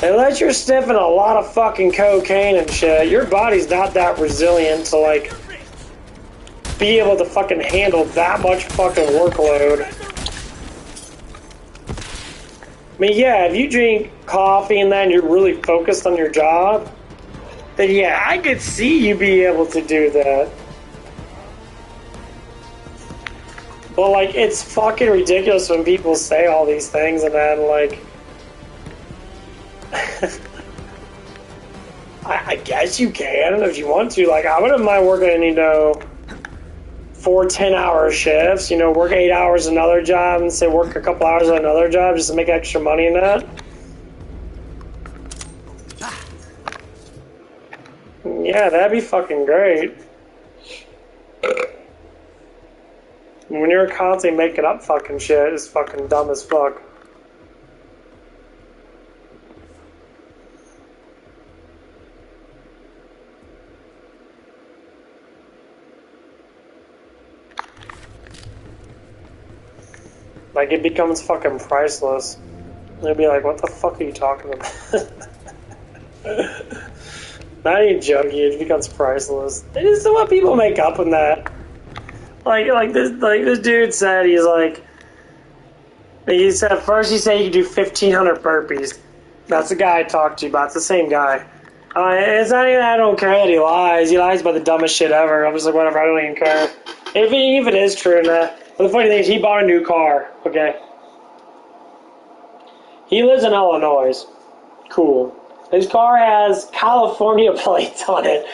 Unless you're sniffing a lot of fucking cocaine and shit, your body's not that resilient to, like, be able to fucking handle that much fucking workload. I mean, yeah, if you drink coffee and then you're really focused on your job, then yeah, I could see you be able to do that. But, like, it's fucking ridiculous when people say all these things and then, like... I guess you can if you want to. Like, I wouldn't mind working, you know, 4 10-hour shifts. You know, work 8 hours another job and say work a couple hours on another job just to make extra money in that. Yeah, that'd be fucking great. When you're constantly making up fucking shit, it's fucking dumb as fuck. Like, it becomes fucking priceless. They'd be like, what the fuck are you talking about? Not even joking, it becomes priceless. It is what people make up in that. Like this dude said, he said first he said you can do 1,500 burpees. That's the guy I talked to you about. It's the same guy. It's not even that I don't care that he lies. He lies about the dumbest shit ever. I'm just like, whatever, I don't even care. If it is true or not. But the funny thing is, he bought a new car, okay? He lives in Illinois. Cool. His car has California plates on it.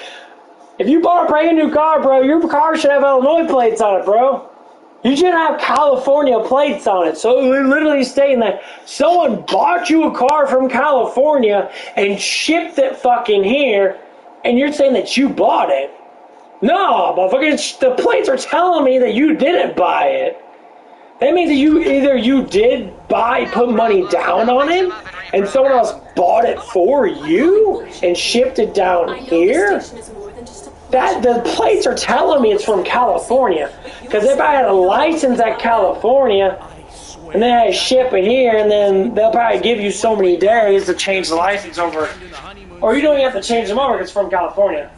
If you bought a brand new car, bro, your car should have Illinois plates on it, bro. You shouldn't have California plates on it. So we're literally stating that someone bought you a car from California and shipped it fucking here, and you're saying that you bought it. No, motherfucker, the plates are telling me that you didn't buy it. That means that you did put money down on it, and someone else bought it for you and shipped it down here. That the plates are telling me it's from California, because if I had a license at California and then I ship it here, and then they'll probably give you so many days to change the license over, or you don't even have to change them over because it's from California.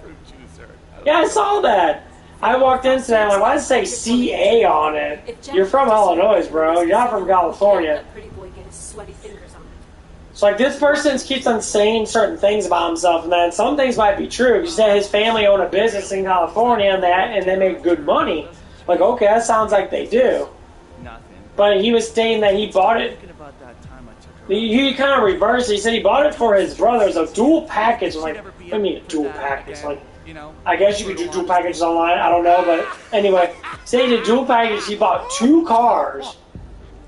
Yeah, I saw that. I walked in today, I'm like, why does it say CA on it? You're from Illinois, bro. You're not from California. So, like, this person keeps on saying certain things about himself, and then some things might be true. He said his family owned a business in California, and they make good money. Like, okay, that sounds like they do. But he was saying that he bought it. He kind of reversed it. He said he bought it for his brother. It's a dual package. I'm like, what do you mean a dual package? Like, I guess you could do dual packages online. I don't know, but anyway, saying the dual package, he bought 2 cars,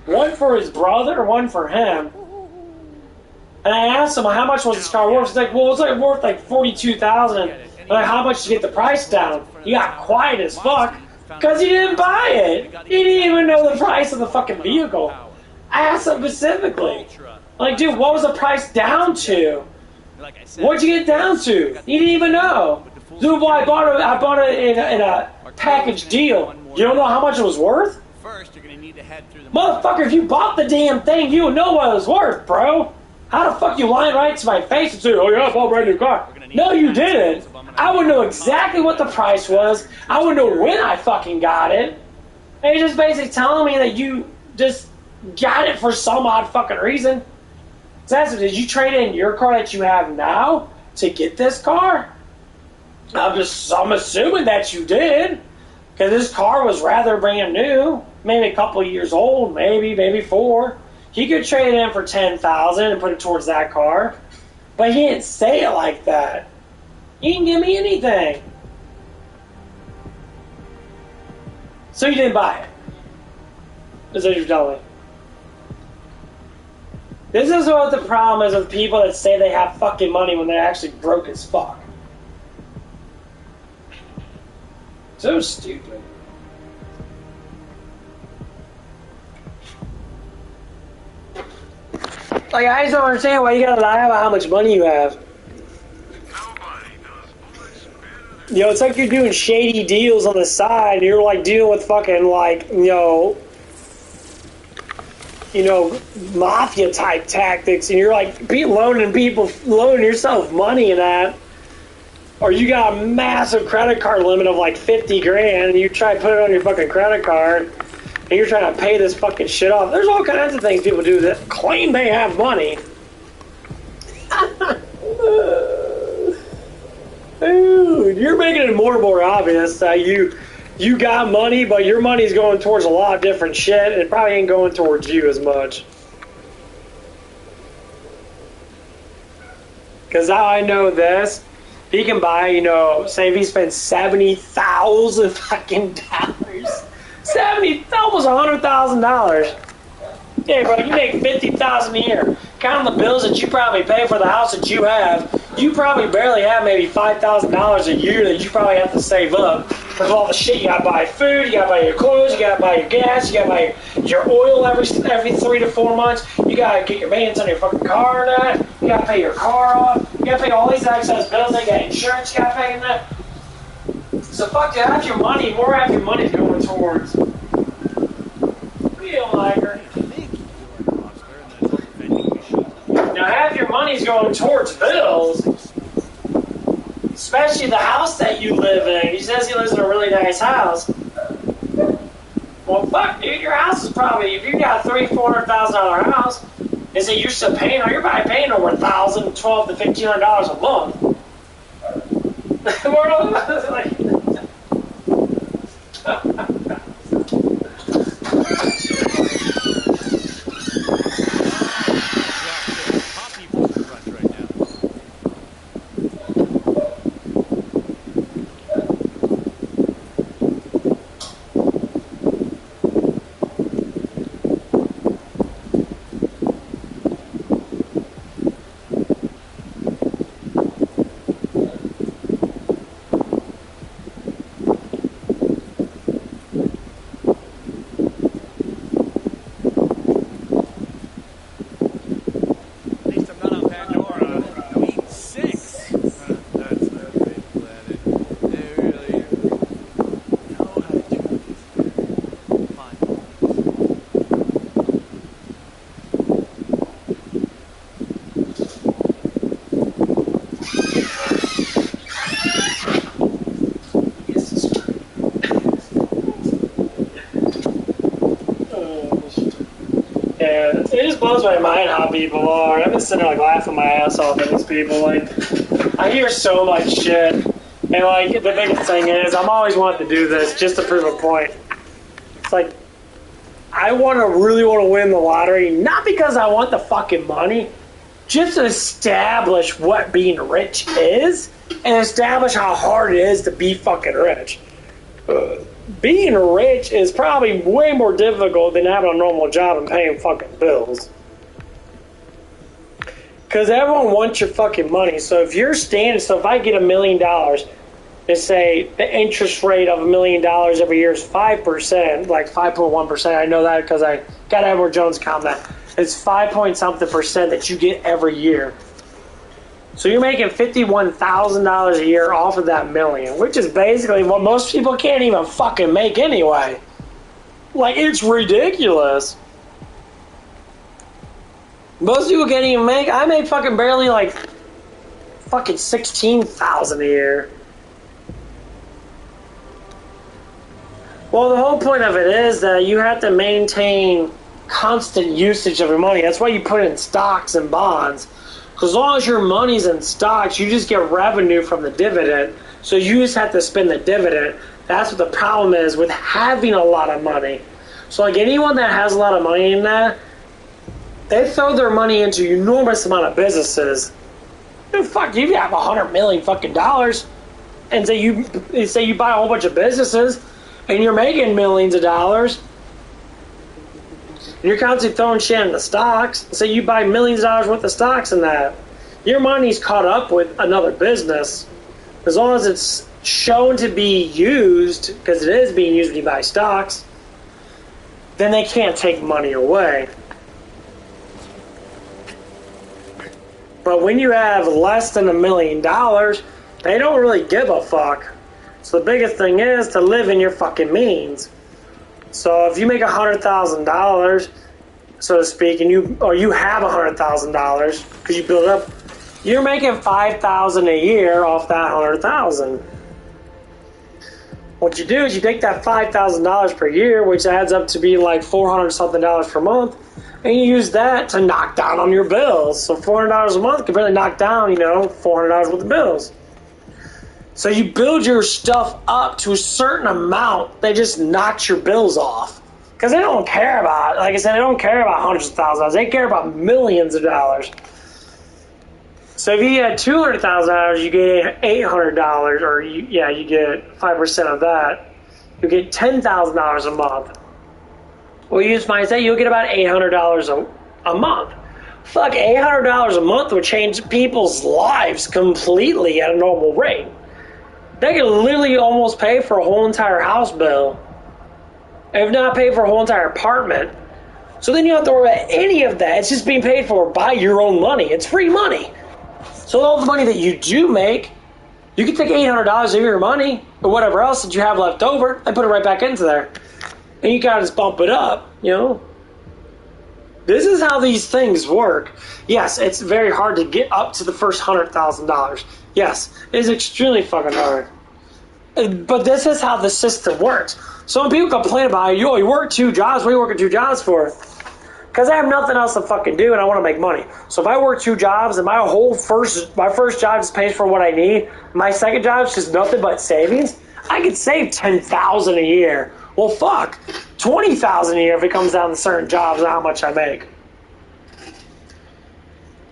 one for his brother, one for him. And I asked him, how much was this car worth? He's like, well, it's like worth like $42,000. I'm like, how much did you get the price down? He got quiet as fuck because he didn't buy it. He didn't even know the price of the fucking vehicle. I asked him specifically, like, dude, what was the price down to? What'd you get down to? He didn't even know. Dude, boy, I bought it in a package deal. You don't know how much it was worth? Motherfucker, if you bought the damn thing, you would know what it was worth, bro. How the fuck you lying right to my face and say, oh yeah, I bought a brand new car? No, you didn't. I would know exactly what the price was. I would know when I fucking got it. And you're just basically telling me that you just got it for some odd fucking reason. So that's it. Did you trade in your car that you have now to get this car? I'm assuming that you did, because this car was rather brand new, maybe a couple years old, maybe 4. He could trade it in for $10,000 and put it towards that car, but he didn't say it like that. He didn't give me anything, so you didn't buy it. That's what you're telling me. This is what the problem is with people that say they have fucking money when they're actually broke as fuck. So stupid. Like, I just don't understand why you gotta lie about how much money you have. Yo, it's like you're doing shady deals on the side, and you're like dealing with fucking, like, you know, you know, mafia type tactics, and you're like loaning yourself money and that, or you got a massive credit card limit of like 50 grand, and you try to put it on your fucking credit card, and you're trying to pay this fucking shit off. There's all kinds of things people do that claim they have money. Dude, you're making it more and more obvious that you got money, but your money's going towards a lot of different shit, and it probably ain't going towards you as much. Because how I know this, he can buy, you know, say if he spends $70,000 fucking dollars, almost $100,000. Yeah, bro, you make $50,000 a year. Count the bills that you probably pay for the house that you have. You probably barely have maybe $5,000 a year that you probably have to save up. Because all the shit, you gotta buy food, you gotta buy your clothes, you gotta buy your gas, you gotta buy your oil every 3 to 4 months. You gotta get your maintenance on your fucking car and that. You gotta pay your car off. You gotta pay all these excess bills. You got insurance, you gotta pay in that. So fuck you, half your money, more half your money's going towards. Feel like her. Now half your money's going towards bills, especially the house that you live in. He says he lives in a really nice house. Well, fuck, dude, your house is probably, if you got a $300,000-$400,000 house, and say you're still paying, you're probably paying over $1,000, $1,200 to $1,500 a month. It just blows my mind how people are. I've been sitting there like laughing my ass off at these people. Like, I hear so much shit, and like the biggest thing is I'm always wanting to do this just to prove a point. It's like I really want to win the lottery, not because I want the fucking money, just to establish what being rich is and establish how hard it is to be fucking rich. Being rich is probably way more difficult than having a normal job and paying fucking bills. Because everyone wants your fucking money. So if if I get $1 million and say the interest rate of $1 million every year is 5%, like 5.1%, I know that because I got Edward Jones comment. It's 5 point something percent that you get every year. So you're making $51,000 a year off of that million, which is basically what most people can't even fucking make anyway. Like, it's ridiculous. Most people can't even make, I make fucking barely like fucking $16,000 a year. Well, the whole point of it is that you have to maintain constant usage of your money. That's why you put it in stocks and bonds. Because as long as your money's in stocks, you just get revenue from the dividend. So you just have to spend the dividend. That's what the problem is with having a lot of money. So like anyone that has a lot of money in that, they throw their money into an enormous amount of businesses. Dude, fuck, you have $100 million fucking dollars, and say you buy a whole bunch of businesses, and you're making millions of dollars. You're constantly throwing shit in the stocks. So you buy millions of dollars worth of stocks in that. Your money's caught up with another business. As long as it's shown to be used, because it is being used when you buy stocks, then they can't take money away. But when you have less than $1 million, they don't really give a fuck. So the biggest thing is to live in your fucking means. So if you make $100,000, so to speak, and you have $100,000 because you build up, you're making $5,000 a year off that $100,000. What you do is you take that $5,000 per year, which adds up to be like $400 something per month, and you use that to knock down on your bills. So $400 a month can barely knock down, $400 worth of bills. So you build your stuff up to a certain amount, they just knock your bills off. Because they don't care about, like I said, they don't care about hundreds of thousands. They care about millions of dollars. So if you had $200,000, you get $800, or you get 5% of that. You get $10,000 a month. Well, you just might say you'll get about $800 a month. Fuck, $800 a month would change people's lives completely at a normal rate. They could literally almost pay for a whole entire house bill, if not pay for a whole entire apartment. So then you don't have to worry about any of that. It's just being paid for by your own money. It's free money. So all the money that you do make, you can take $800 of your money or whatever else that you have left over and put it right back into there. And you gotta just bump it up, This is how these things work. Yes, it's very hard to get up to the first $100,000. Yes, it is extremely fucking hard. But this is how the system works. So when people complain about it, you work 2 jobs, what are you working 2 jobs for? Because I have nothing else to fucking do and I want to make money. So if I work 2 jobs and my first job just pays for what I need, my second job is just nothing but savings, I could save $10,000 a year. Well, fuck, $20,000 a year if it comes down to certain jobs and how much I make.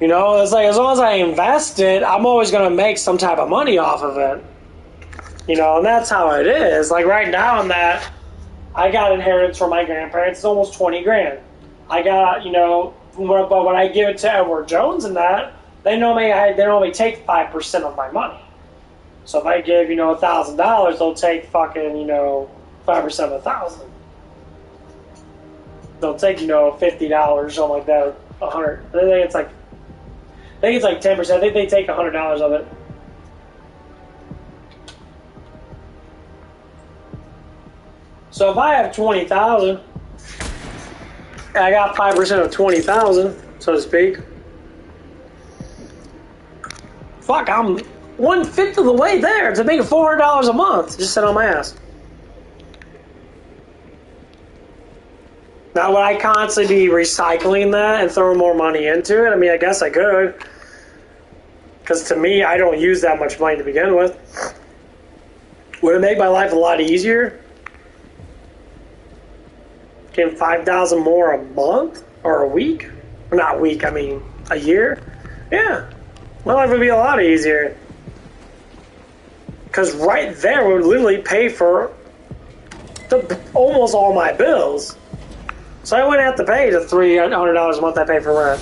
It's like as long as I invest it, I'm always going to make some type of money off of it. And that's how it is. Like right now on that, I got inheritance from my grandparents. It's almost 20 grand. I got, but when I give it to Edward Jones and that, they normally take 5% of my money. So if I give, $1,000, they'll take fucking, 5% of 1,000. They'll take, $50, something like that, 100. I think it's like 10%. I think they take $100 of it. So if I have 20,000, and I got 5% of 20,000, so to speak, fuck, I'm 1/5 of the way there to making $400 a month. Just sit on my ass. Now, would I constantly be recycling that and throwing more money into it? I mean, I guess I could. Because to me, I don't use that much money to begin with. Would it make my life a lot easier? Getting $5,000 more a month? Or a week? Or not a week, I mean a year? Yeah. My life would be a lot easier. Because right there would literally pay for almost all my bills. So I wouldn't have to pay the $300 a month I pay for rent.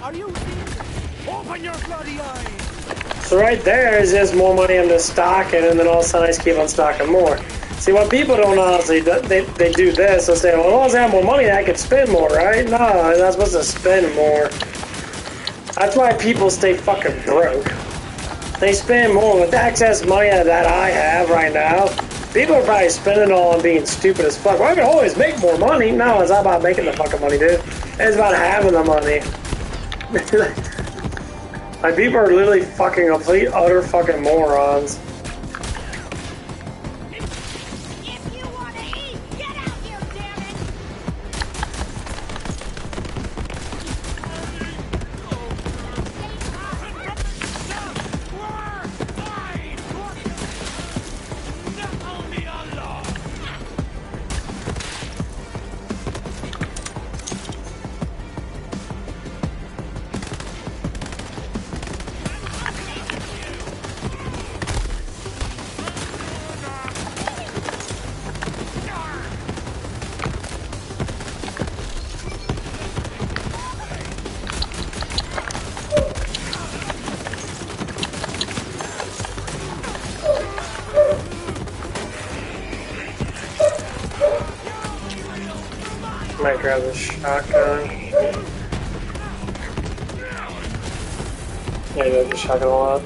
Are you open your bloody eyes? So right there is just more money I'm just stocking, and then all of a sudden I just keep on stocking more. See, what people don't honestly, they do this, they'll say, well, as long as I have more money, I can spend more, right? No, I'm not supposed to spend more. That's why people stay fucking broke. They spend more with excess money that I have right now. People are probably spending it all on being stupid as fuck. Well, I can always make more money. No, it's not about making the fucking money, dude. It's about having the money. Like, people are literally fucking complete, utter fucking morons. Might grab the shotgun. Yeah, you're just shocking a lot.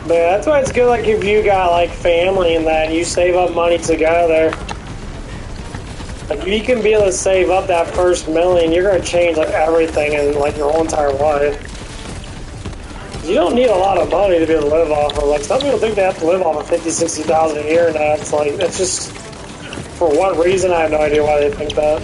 But yeah, that's why it's good, like, if you got, like, family and that, you save up money together. Like, if you can be able to save up that first million, you're gonna change, like, everything in, like, your whole entire life. You don't need a lot of money to be able to live off of. Like, some people think they have to live off of 50, 60,000 a year, and it's like, it's just, for what reason, I have no idea why they think that.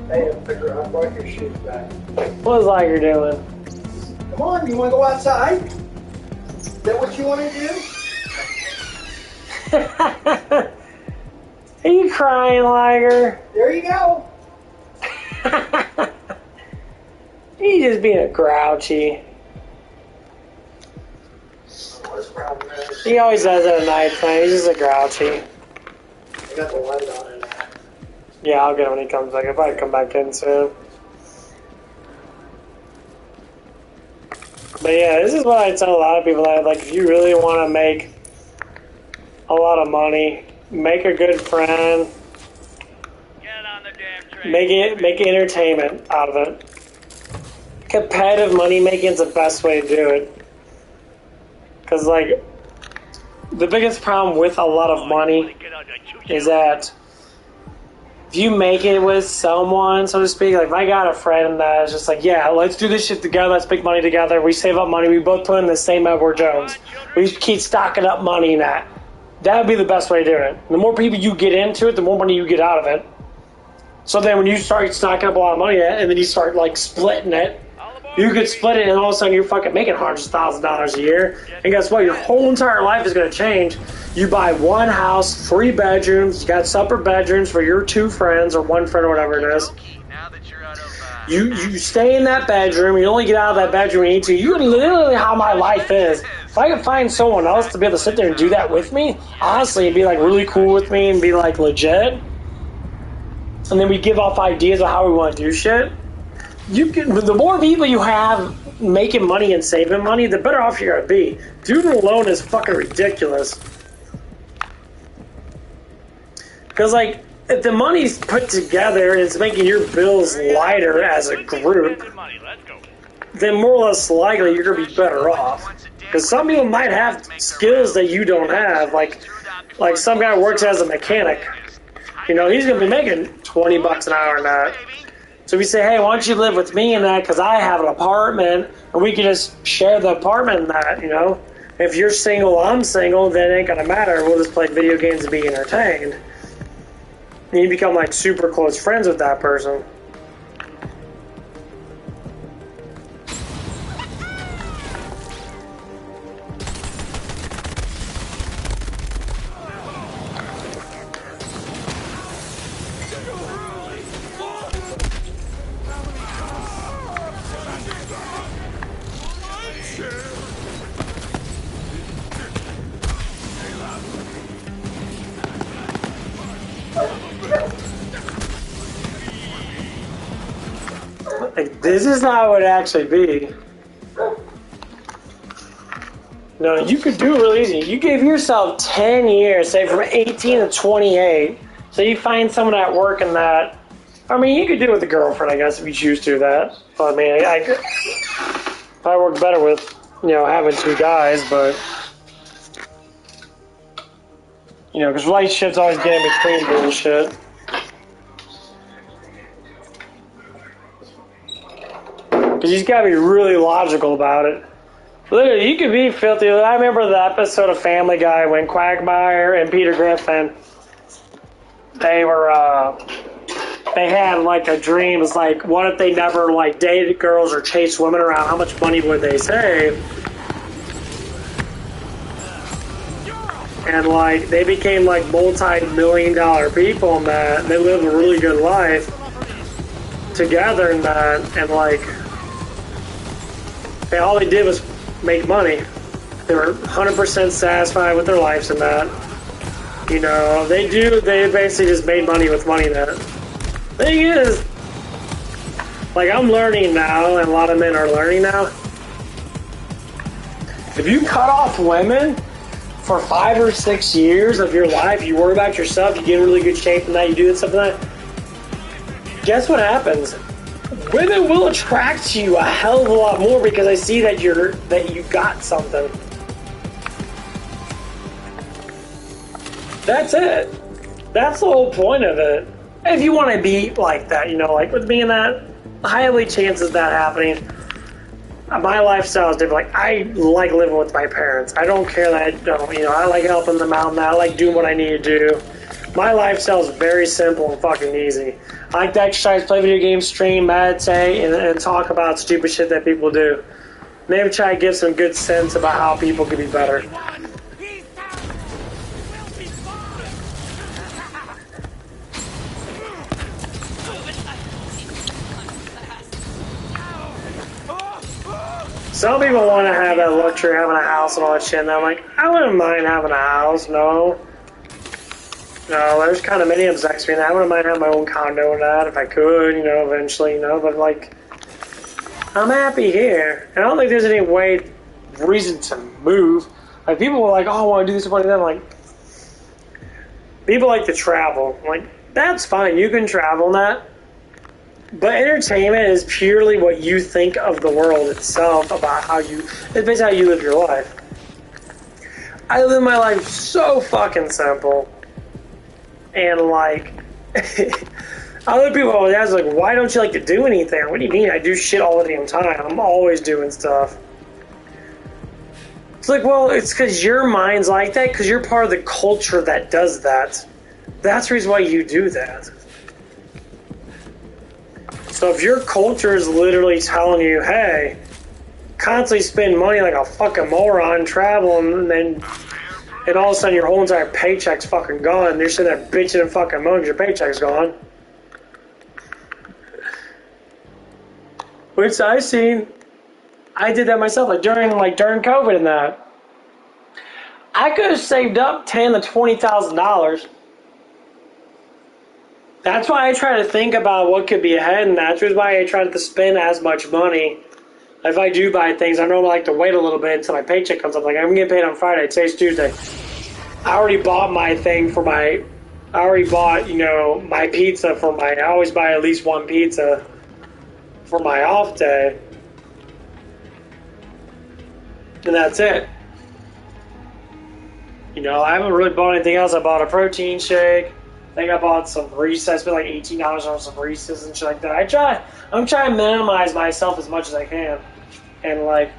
Hey, picker, I brought your shoes back. What is Liger doing? Come on, you want to go outside? Is that what you want to do? Are you crying, Liger? There you go. He's just being a grouchy. He always does it at night time. He's just a grouchy. I got the light on it. Yeah, I'll get him when he comes back. He'll probably come back in soon. But yeah, this is what I tell a lot of people that, like, if you really want to make a lot of money, make a good friend, Get on the damn train. make entertainment out of it. Competitive money making is the best way to do it. Because, like, the biggest problem with a lot of money is that if you make it with someone, so to speak, like if I got a friend that is just like, yeah, let's do this shit together, let's make money together, we save up money, we both put in the same Edward Jones, we keep stocking up money in that. That would be the best way to do it. The more people you get into it, the more money you get out of it. So then when you start stocking up a lot of money and then you start like splitting it, you could split it and all of a sudden you're fucking making hundreds of thousands of dollars a year. And guess what? Your whole entire life is going to change. You buy one house, 3 bedrooms, you got separate bedrooms for your 2 friends or 1 friend or whatever it is. Now that you're out of, You stay in that bedroom, you only get out of that bedroom when you need to. You're literally how my life is. If I could find someone else to be able to sit there and do that with me, honestly, and be like really cool with me and be like legit, and then we give off ideas of how we want to do shit, you can, the more people you have making money and saving money, the better off you're going to be. Doing it alone is fucking ridiculous. Because, like, if the money's put together and it's making your bills lighter as a group, then more or less likely you're going to be better off. Because some people might have skills that you don't have. Like some guy works as a mechanic. You know, he's going to be making 20 bucks an hour in that. So if you say, hey, why don't you live with me in that, because I have an apartment, and we can just share the apartment in that, you know? If you're single, I'm single, then it ain't going to matter. We'll just play video games and be entertained. And you become, like, super close friends with that person. Like, this is how it would actually be. No, you could do it really easy. You give yourself 10 years, say from 18 to 28. So you find someone at work and that. I mean, you could do it with a girlfriend, I guess, if you choose to do that. I mean, I work better with, you know, having 2 guys, but, you know, because relationships always get in between bullshit. Because you just gotta be really logical about it. Literally, you could be filthy. I remember the episode of Family Guy when Quagmire and Peter Griffin, they had like a dream. It's like, what if they never like dated girls or chased women around? How much money would they save? And like they became like multi-million-dollar people and that, and they live a really good life together and that, and like all they did was make money. They were 100% satisfied with their lives and that. You know, they basically just made money with money. That thing is, like, I'm learning now, and a lot of men are learning now. If you cut off women for 5 or 6 years of your life, you worry about yourself, you get in really good shape and that, you do something like that, guess what happens? Women will attract to you a hell of a lot more because I see that you got something. That's it. That's the whole point of it. If you want to be like that, you know, like with me and that, highly chances of that happening. My lifestyle is different. Like, I like living with my parents. I don't care that I don't, you know, I like helping them out and I like doing what I need to do. My lifestyle is very simple and fucking easy. I like to exercise, play video games, stream, meditate, and talk about stupid shit that people do. Maybe try to give some good sense about how people can be better. Some people want to have that luxury of having a house and all that shit, and I'm like, I wouldn't mind having a house, no. No, there's kind of many of them next to me, and I wouldn't mind having my own condo and that if I could, you know, eventually, you know, but like, I'm happy here. And I don't think there's any reason to move. Like, people are like, oh, I want to do this, I want to do that. I'm like, people like to travel. I'm like, that's fine, you can travel and that. But entertainment is purely what you think of the world itself, about how it's basically how you live your life. I live my life so fucking simple. And like, other people always ask, like, why don't you like to do anything? What do you mean? I do shit all the damn time. I'm always doing stuff. It's like, well, it's because your mind's like that, because you're part of the culture that does that. That's the reason why you do that. So if your culture is literally telling you, hey, constantly spend money like a fucking moron traveling, and all of a sudden your whole entire paycheck's fucking gone, and you're sitting there bitching and fucking moaning your paycheck's gone. Which I seen, I did that myself, like during COVID and that. I could have saved up $10,000 to $20,000. That's why I try to think about what could be ahead, and that's why I try to spend as much money. If I do buy things, I normally like to wait a little bit until my paycheck comes up. Like, I'm getting paid on Friday. Today's Tuesday. I already bought my thing for my... I already bought, you know, my pizza for my... I always buy at least one pizza for my off day. And that's it. You know, I haven't really bought anything else. I bought a protein shake. I think I bought some Reese's. I spent like $18 on some Reese's and shit like that. I'm trying to minimize myself as much as I can. And like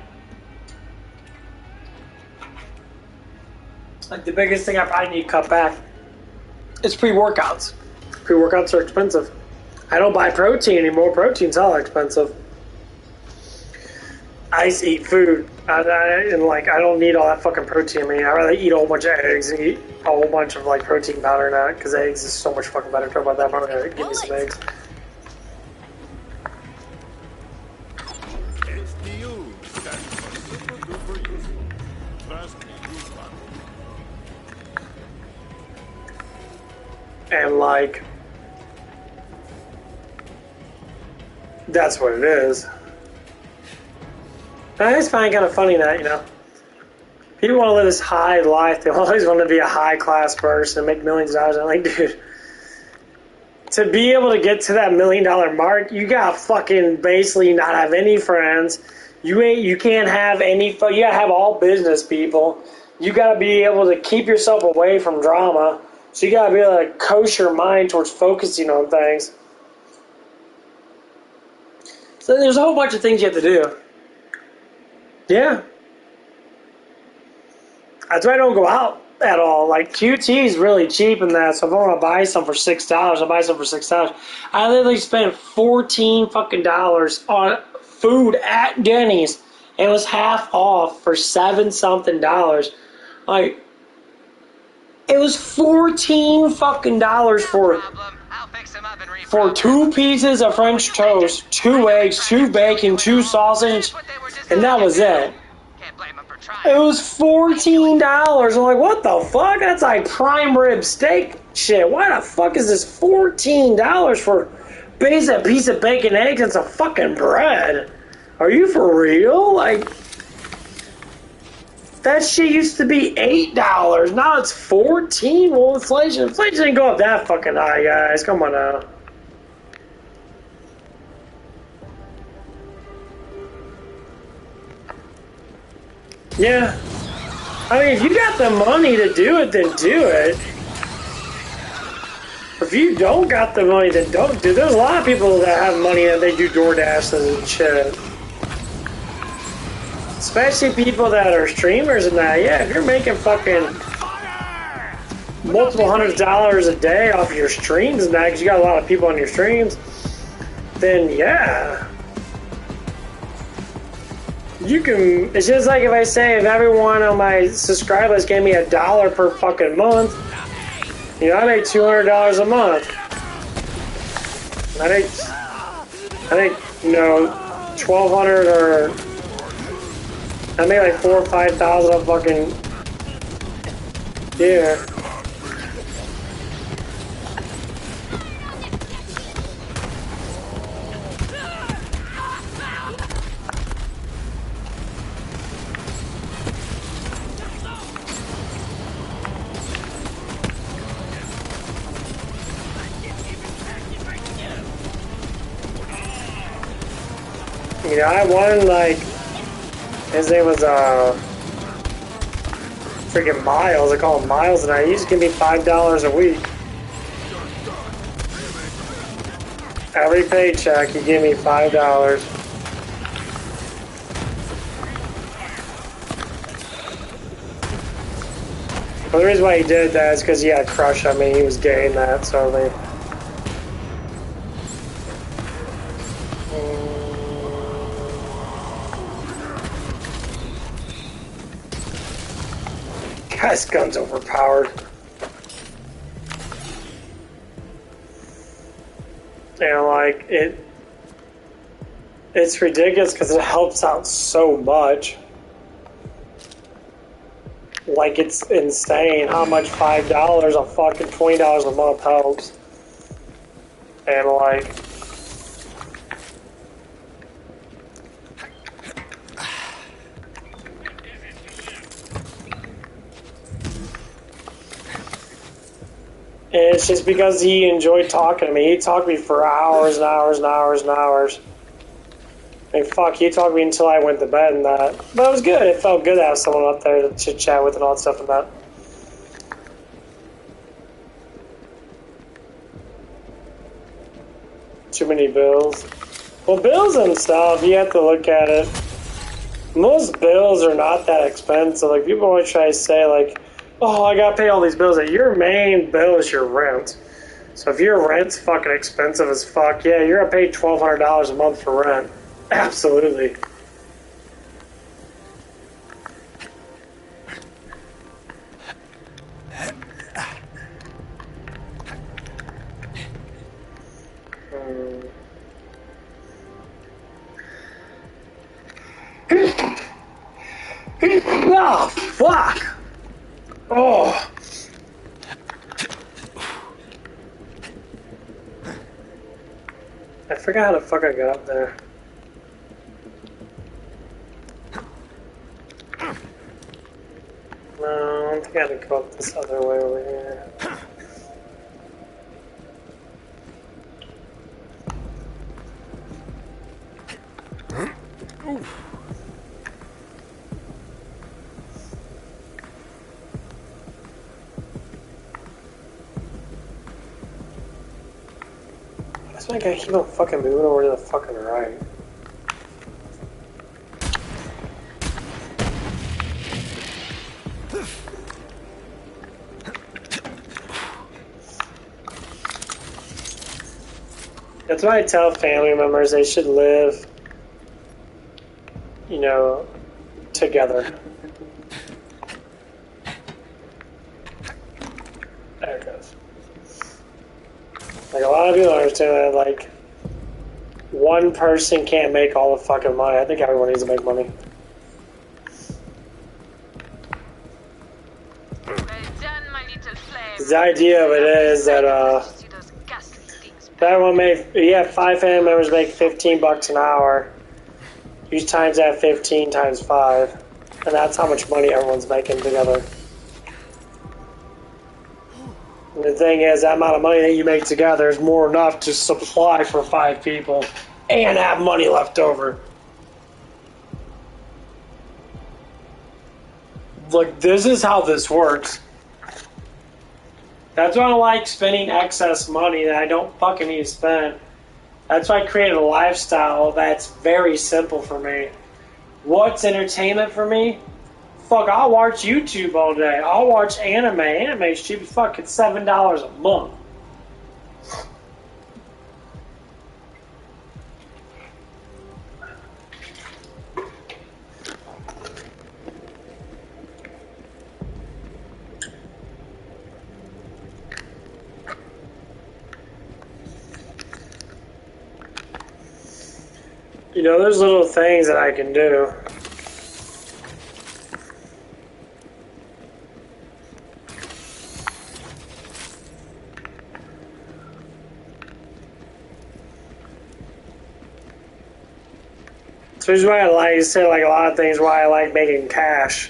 the biggest thing I probably need to cut back is pre-workouts. Pre-workouts are expensive. I don't buy protein anymore. Protein's all expensive. I just eat food. I don't need all that fucking protein. I mean, I'd rather eat a whole bunch of eggs and eat a whole bunch of like protein powder now, because eggs is so much fucking better. Talk about that. I'm gonna give me some eggs. And like, that's what it is. I just find it kind of funny that, you know, people want to live this high life. They always want to be a high-class person, make millions of dollars. I'm like, dude, to be able to get to that $1 million mark, you gotta fucking basically not have any friends. You can't have any. You gotta have all business people. You gotta be able to keep yourself away from drama. So you gotta be able to coach your mind towards focusing on things. So there's a whole bunch of things you have to do. Yeah. That's why I don't go out at all. Like, QT is really cheap in that, so if I want to buy some for $6, I'll buy some for $6. I literally spent $14 fucking dollars on food at Denny's, and it was half off for $7 something. Like, It was $14 fucking for Problem. I'll fix him up and for reprogram. 2 pieces of French toast, 2 eggs, 2 bacon, 2 sausage, and that was it. Can't blame him for It trying. was $14. I'm like, what the fuck? That's like prime rib steak shit. Why the fuck is this $14 for basic piece of bacon, eggs, and some fucking bread? Are you for real? Like, that shit used to be $8. Now it's $14. Well, inflation didn't go up that fucking high, guys. Come on now. Yeah. I mean, if you got the money to do it, then do it. If you don't got the money, then don't do it. There's a lot of people that have money and they do DoorDash and shit. Especially people that are streamers and that. Yeah, if you're making fucking multiple hundreds of dollars a day off your streams and that, because you got a lot of people on your streams, then yeah. You can, it's just like if I say if everyone on my subscriber list gave me $1 per fucking month, you know, I make $200 a month. I think, you know, 1,200 or I make like 4,000 or 5,000 a fucking year. You know, I won like, his name was freaking Miles. I call him Miles, and he used to give me $5 a week. Every paycheck, he gave me $5. Well, the reason why he did that is because he had a crush on me. He was gay and that, so they. This gun's overpowered. And like it's ridiculous because it helps out so much. Like, it's insane how much $5 on fucking $20 a month helps. And like, and it's just because he enjoyed talking to me. He talked to me for hours and hours and hours and hours. I mean, fuck, he talked to me until I went to bed and that. But it was good. It felt good to have someone up there to chit-chat with and all that stuff and that. Too many bills. Well, bills and stuff, you have to look at it. Most bills are not that expensive. Like, people always try to say, like, oh, I gotta pay all these bills. Like, your main bill is your rent. So if your rent's fucking expensive as fuck, yeah, you're gonna pay $1,200 a month for rent. Absolutely. Oh, fuck! Oh! I forgot how the fuck I got up there. No, I think I had to go up this other way over here. That's why I gotta keep on fucking moving over to the fucking right. That's why I tell family members they should live, you know, together. Like, a lot of people understand that, like, one person can't make all the fucking money. I think everyone needs to make money. Well done, my little flame. The idea of it is that, See those ghastly things. if everyone made, you have 5 family members make $15 an hour. You times that 15 times 5. And that's how much money everyone's making together. And the thing is, that amount of money that you make together is more than enough to supply for 5 people and have money left over. Like, this is how this works. That's why I don't like spending excess money that I don't fucking need to spend. That's why I created a lifestyle that's very simple for me. What's entertainment for me? Fuck, I'll watch YouTube all day. I'll watch anime. Anime's cheap as fucking $7 a month. You know, there's little things that I can do. So this is why I like to say, like, a lot of things why I like making cash.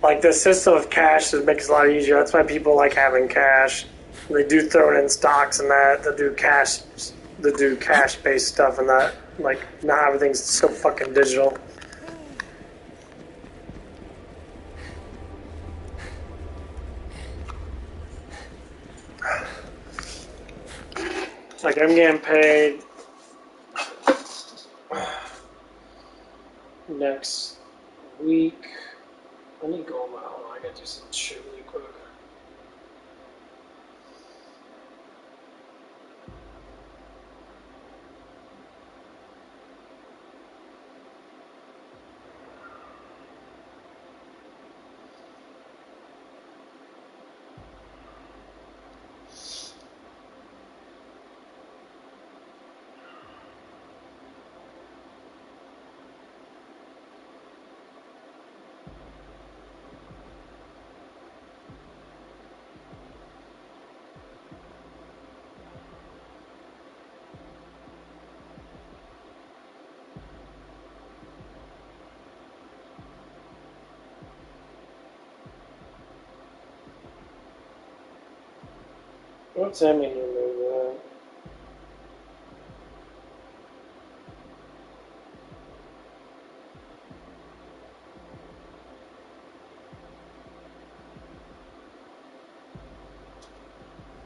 Like, the system of cash just makes it a lot easier. That's why people like having cash. They do throw it in stocks and that. They do cash-based stuff and that. Like, now everything's so fucking digital. Like, I'm getting paid next week. Let me go on my own. I gotta do some shit really quick. What's that mean?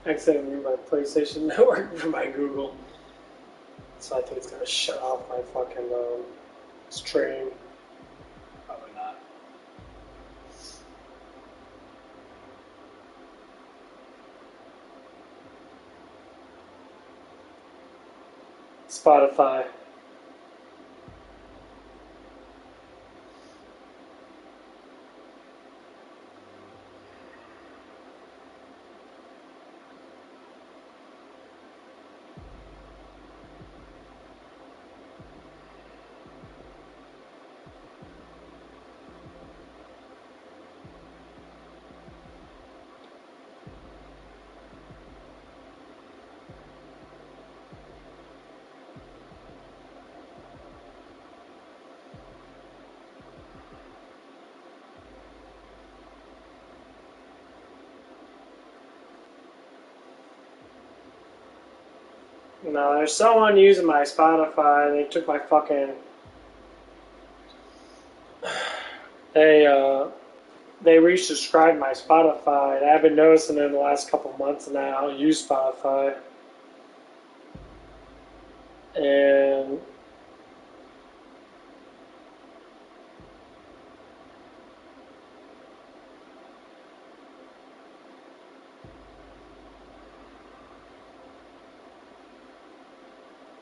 I accidentally moved my PlayStation Network from my Google. So I think it's gonna shut off my fucking stream. Probably not. Spotify. No, there's someone using my Spotify and they took my fucking... They resubscribed my Spotify, and I've been noticing in the last couple months now I don't use Spotify. And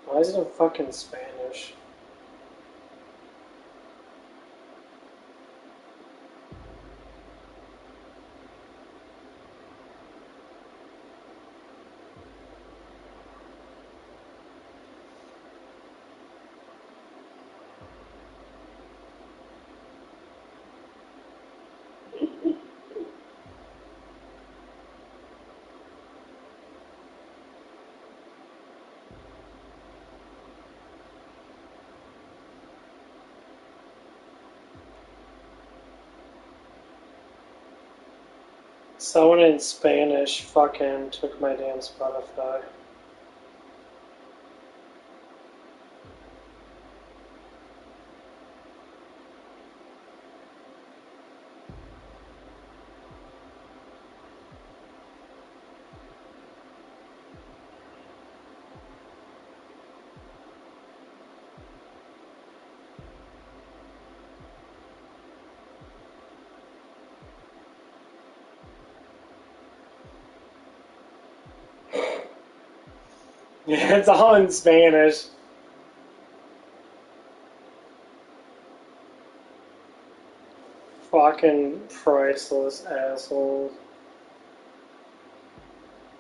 why is it in fucking Spanish? Someone in Spanish fucking took my damn Spotify. Yeah, it's all in Spanish. Fucking priceless assholes.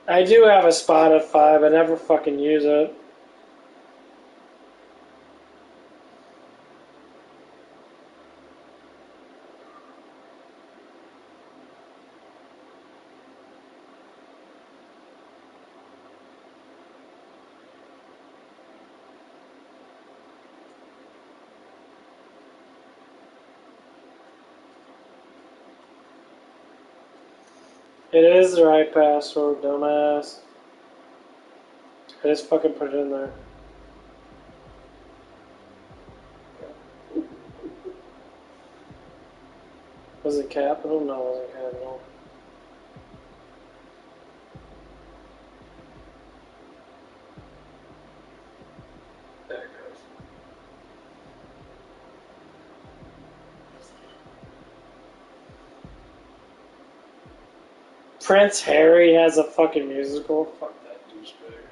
I do have a Spotify, but never fucking use it. It is the right password, dumbass. I just fucking put it in there. Was it capital? No, it wasn't capital. There it goes. Prince Harry has a fucking musical? Fuck that douchebag.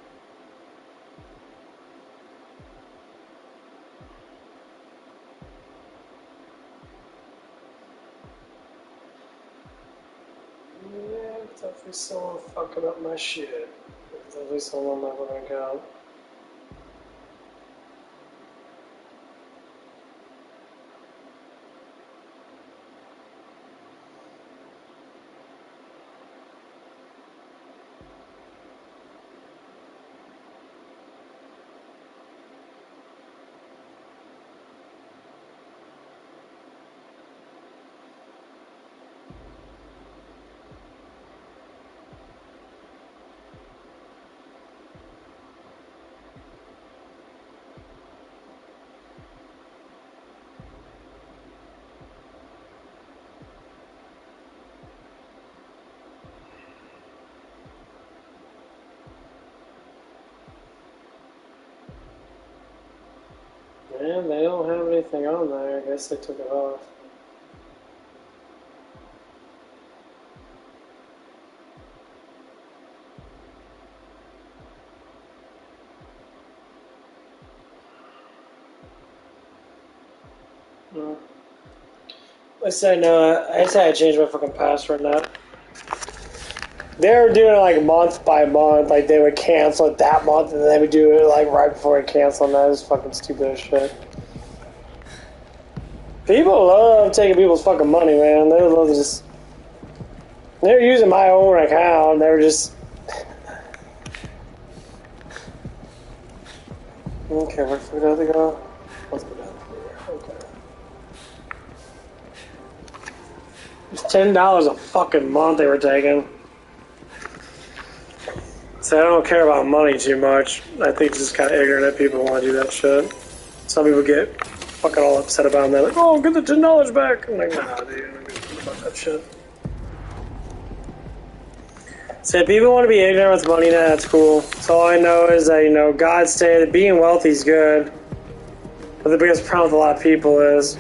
Yeah, definitely someone fucking up my shit. Definitely someone not gonna go. Man, they don't have anything on there. I guess they took it off. No. I say no. I say I changed my fucking password now. They were doing it like month by month. Like they would cancel it that month, and then they would do it like right before it canceled. And that is fucking stupid as shit. People love taking people's fucking money, man. They love just. They're using my own account. They were just. Okay, where do we have to go? Let's go down here. Okay. It's $10 a fucking month they were taking. So I don't care about money too much. I think it's just kind of ignorant that people want to do that shit. Some people get fucking all upset about it and they're like, oh, get the $10 back. I'm like, nah, dude, I don't give a fuck about that shit. So if people want to be ignorant with money, now that's cool. So all I know is that, you know, God stated that being wealthy is good. But the biggest problem with a lot of people is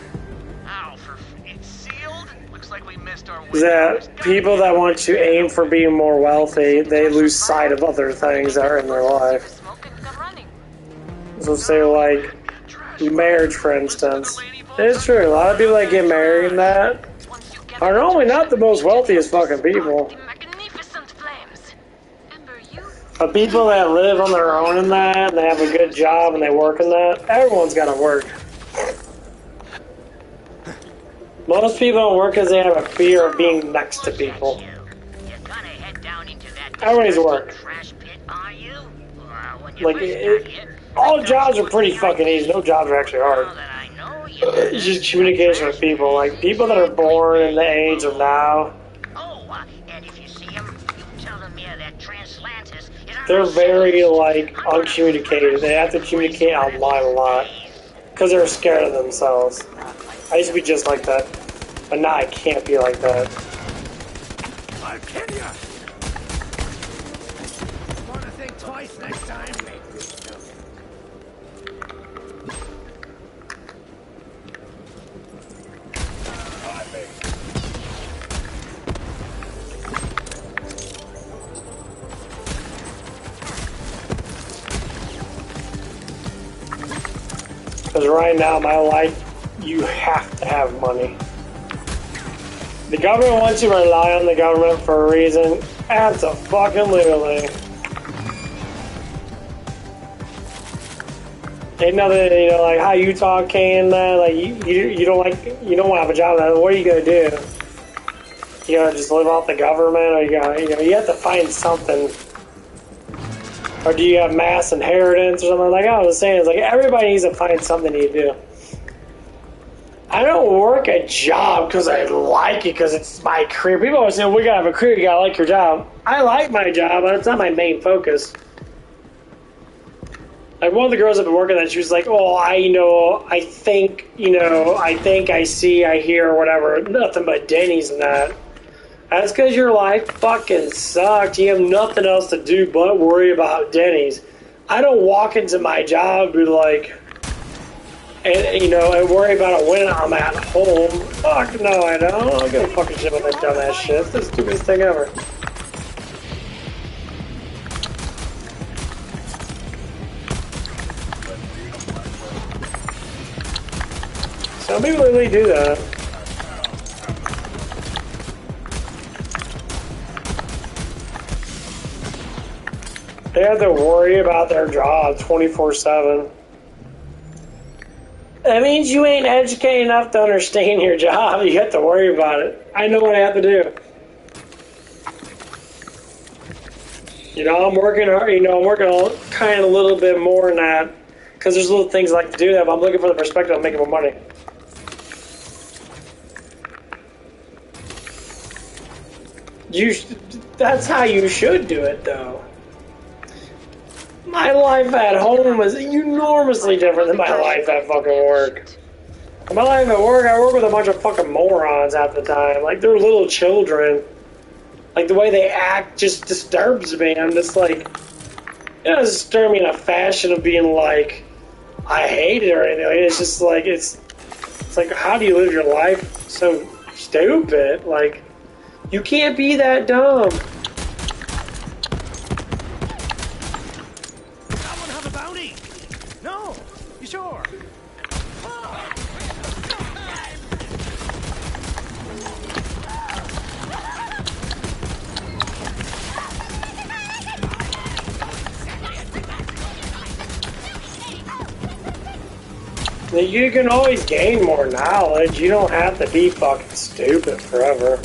it's sealed. Looks like we missed our that people that want to aim for being more wealthy, they lose sight of other things that are in their life. So say like marriage, for instance. It's true, a lot of people that get married and that are normally not the most wealthiest fucking people. But people that live on their own in that, and they have a good job and they work in that, everyone's gotta work. Most people don't work because they have a fear of being next to people. Everyone needs to work. Like, all jobs are pretty fucking easy. No jobs are actually hard. It's just communication with people. Like, people that are born in the age of now, They're very, like, uncommunicated. They have to communicate online a lot. Because they're scared of themselves. I used to be just like that. But now I can't be like that. I'll kill you! Wanna think twice next time? Because right now, my life, you have to have money. The government wants you to rely on the government for a reason. Absolutely. Ain't nothing, you know, like how you talk, Kane, like you don't want to have a job. What are you gonna do? You gotta just live off the government, or you have to find something. Or do you have mass inheritance or something? Like I was saying, it's like everybody needs to find something to do. I don't work a job because I like it, because it's my career. People always say, we gotta have a career, you gotta like your job. I like my job, but it's not my main focus. Like one of the girls I've been working at, she was like, oh, I think I see, I hear, whatever. Nothing but Denny's and that. That's because your life fucking sucked. You have nothing else to do but worry about Denny's. I don't walk into my job and be like, and worry about it when I'm at home. Fuck no, I don't. I don't give a fucking shit about that dumbass shit. It's the stupidest thing ever. Some people really do that. They have to worry about their job 24/7. That means you ain't educated enough to understand your job. You have to worry about it. I know what I have to do. I'm working hard. I'm working kind of a little bit more than that, because there's little things I like to do that. But I'm looking for the perspective of making more money. That's how you should do it, though. My life at home is enormously different than my life at fucking work. My life at work, I work with a bunch of fucking morons half the time. Like, they're little children. Like, the way they act just disturbs me. I'm just like, it doesn't disturb me in a fashion of being like, I hate it or anything. It's just like, it's like, how do you live your life so stupid? Like, you can't be that dumb. Someone have a bounty? No? You sure? You can always gain more knowledge. You don't have to be fucking stupid forever.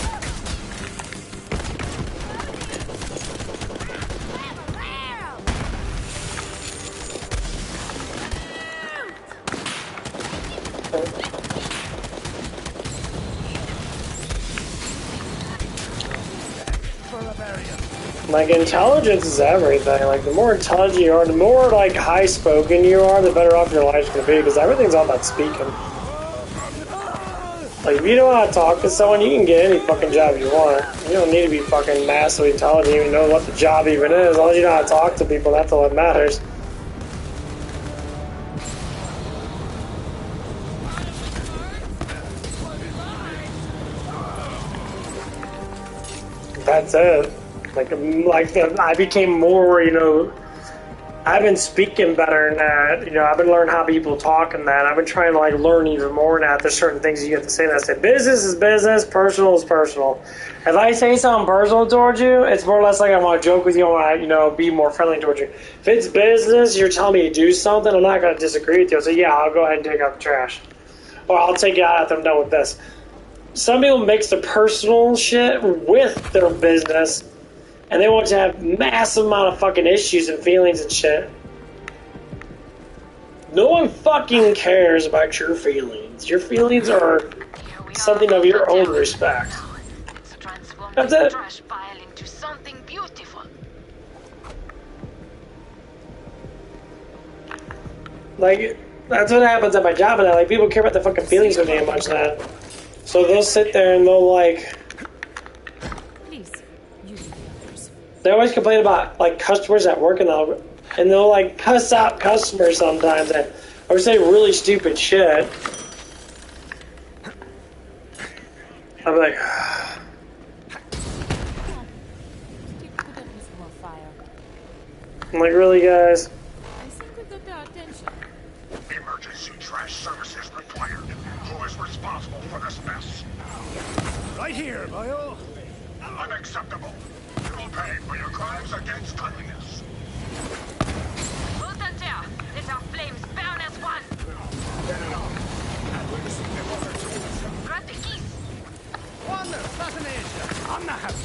Like, intelligence is everything. Like, the more intelligent you are, the more, like, high-spoken you are, the better off your life's gonna be, because everything's all about speaking. Like, if you know how to talk to someone, you can get any fucking job you want. You don't need to be fucking massively intelligent, even know what the job even is. As long as you know how to talk to people, that's all that matters. That's it. Like I became more, I've been speaking better than that. I've been learning how people talk and that. I've been trying to, like, learn even more than that. There's certain things you have to say that. I say, business is business, personal is personal. If I say something personal towards you, it's more or less like I want to joke with you. I want to, be more friendly towards you. If it's business, you're telling me to do something, I'm not going to disagree with you. I'll say, yeah, I'll go ahead and take out the trash. Or I'll take it out after I'm done with this. Some people mix the personal shit with their business, and they want to have massive amount of fucking issues and feelings and shit. No one fucking cares about your feelings. Your feelings are something of your own respect. That's it. Trash pile into something beautiful. Like, that's what happens at my job, and like people care about their fucking feelings so damn much that. So they'll sit there and they'll like. Please, use the others. They always complain about like customers at work, and they'll like cuss out customers sometimes, or say really stupid shit. I'm like. I'm like, really, guys? I think we got their attention. Emergency trash services required. Who is responsible for this mess? Right here, boyo. Unacceptable. You will pay for your crimes against cleanliness. Voltaire, let our flames burn as one. Grab the keys. One assassination. I'm not happy.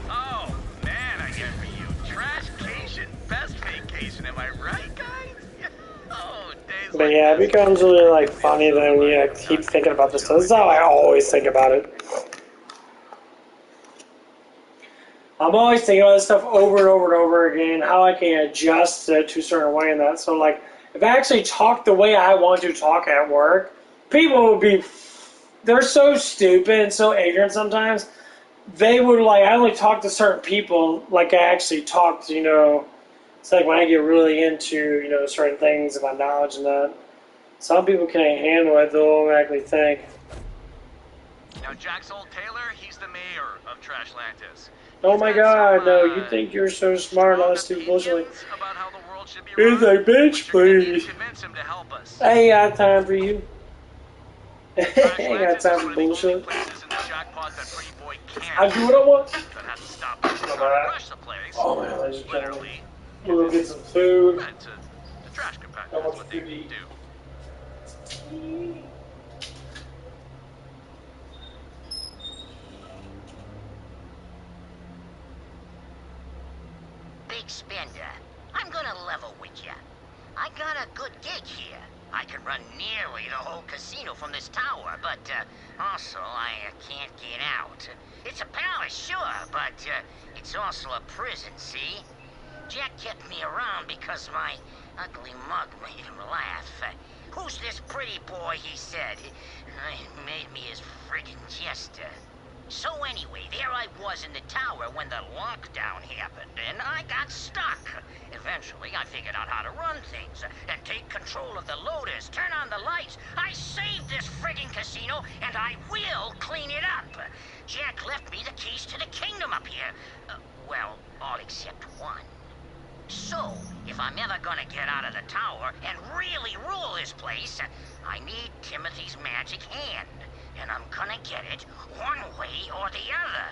Oh, man, I get for you. Trashcation, best vacation, am I right, guys? Oh, days But like yeah, it this. becomes really like funny then when you keep thinking about this stuff. This is how I always think about it. I'm always thinking about this stuff over and over and over again, how I can adjust it to a certain way and that. So like, if I actually talk the way I want to talk at work, people would be, they're so stupid and so ignorant sometimes. They would like, I only talk to certain people like I actually talk to, you know, it's like when I get really into, you know, certain things about knowledge and that. Some people can't handle it, they'll automatically think. Now, Jack's old Taylor, he's the mayor of Trashlantis. Oh my god, no, you think you're so smart and all this stupid bullshit. About how the world should be Here's run, a bitch, but you're gonna need please. to convince him to help us. I ain't got time for you. I ain't got Trashlantis time is for one of the only bullshit. places in the jackpot that Pretty Boy can't. I do what I want. That hasn't stopped us from trying to crush the place. Oh man, ladies and gentlemen. Literally, We'll get some food. meant to trash compactor. I That's want what they food to eat. do. Big spender, I'm gonna level with ya. I got a good gig here. I can run nearly the whole casino from this tower, but also I can't get out. It's a palace, sure, but it's also a prison, see? Jack kept me around because my ugly mug made him laugh. Who's this pretty boy, he said. It made me his friggin' jester. So anyway, there I was in the tower when the lockdown happened, and I got stuck. Eventually, I figured out how to run things, and take control of the loaders, turn on the lights. I saved this friggin' casino, and I will clean it up. Jack left me the keys to the kingdom up here. Well, all except one. So, if I'm ever gonna get out of the tower and really rule this place, I need Timothy's magic hand. And I'm gonna get it one way or the other.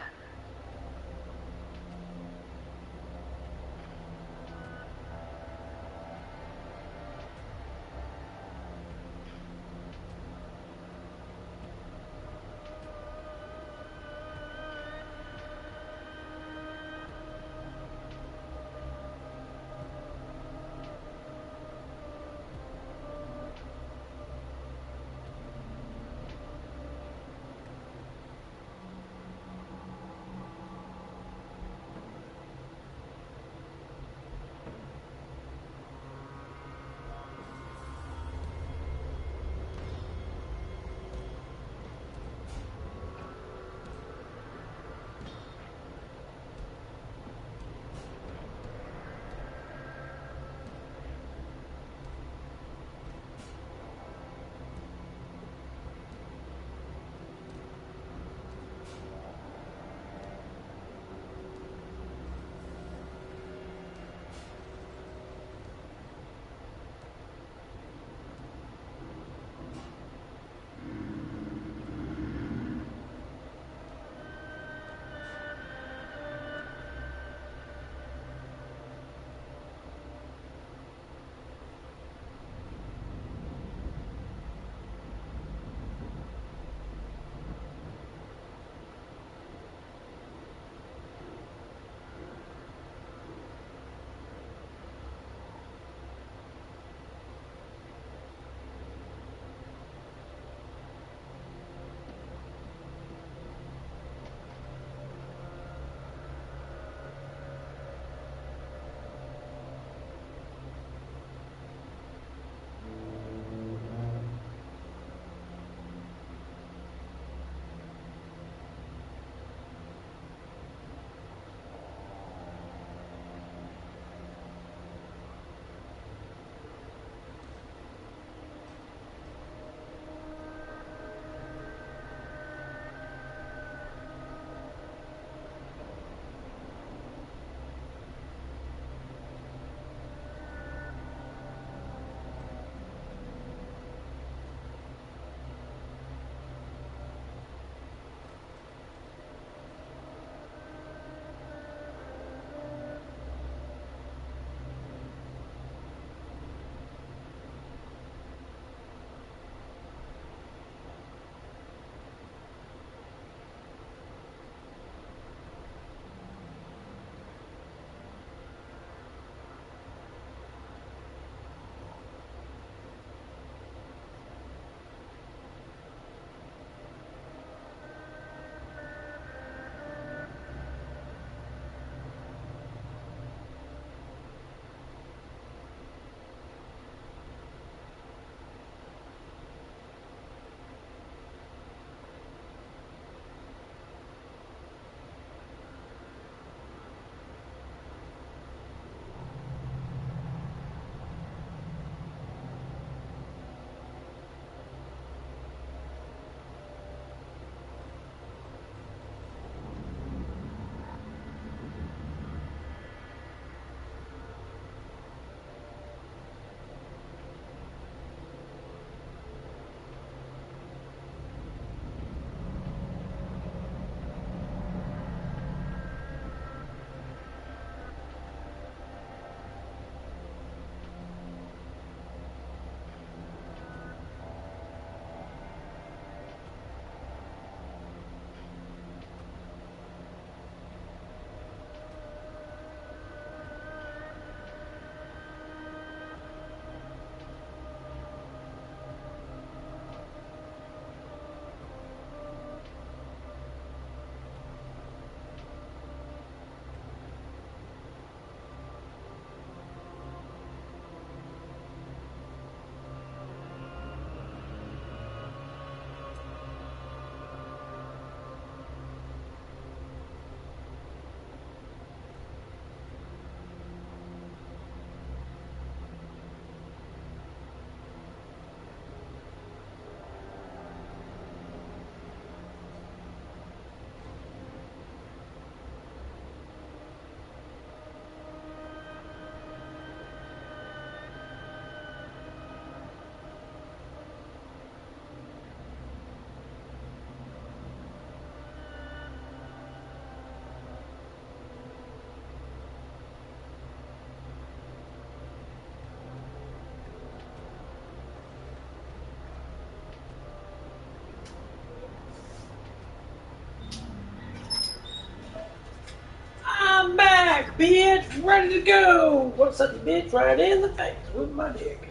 bitch, ready to go. What's up, bitch? Right in the face with my dick.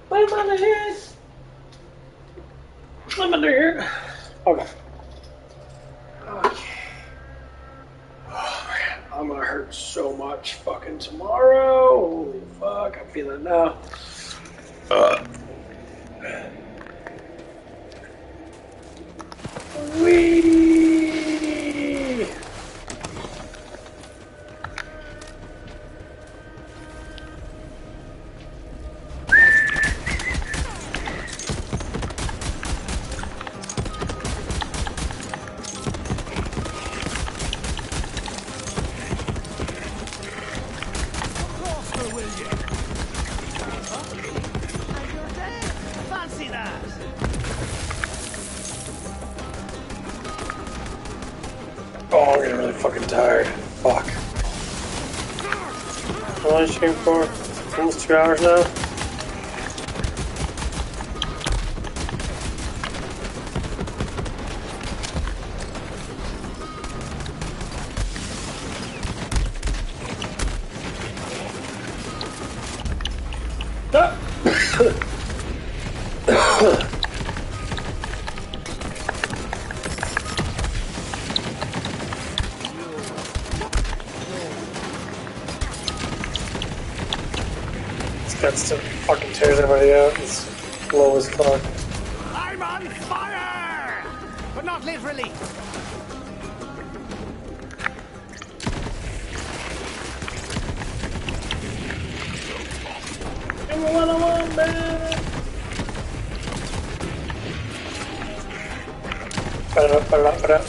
With my dick. With my dick. Okay. Okay. Oh man, I'm gonna hurt so much fucking tomorrow. Holy fuck, I'm feeling it now. Wee! Fancy that! Oh, I'm getting really fucking tired. Fuck. How long is she shooting for? Almost 2 hours now. That still fucking tears everybody out. It's low as fuck. I'm on fire! But not literally. Everyone I want, man. Put it up.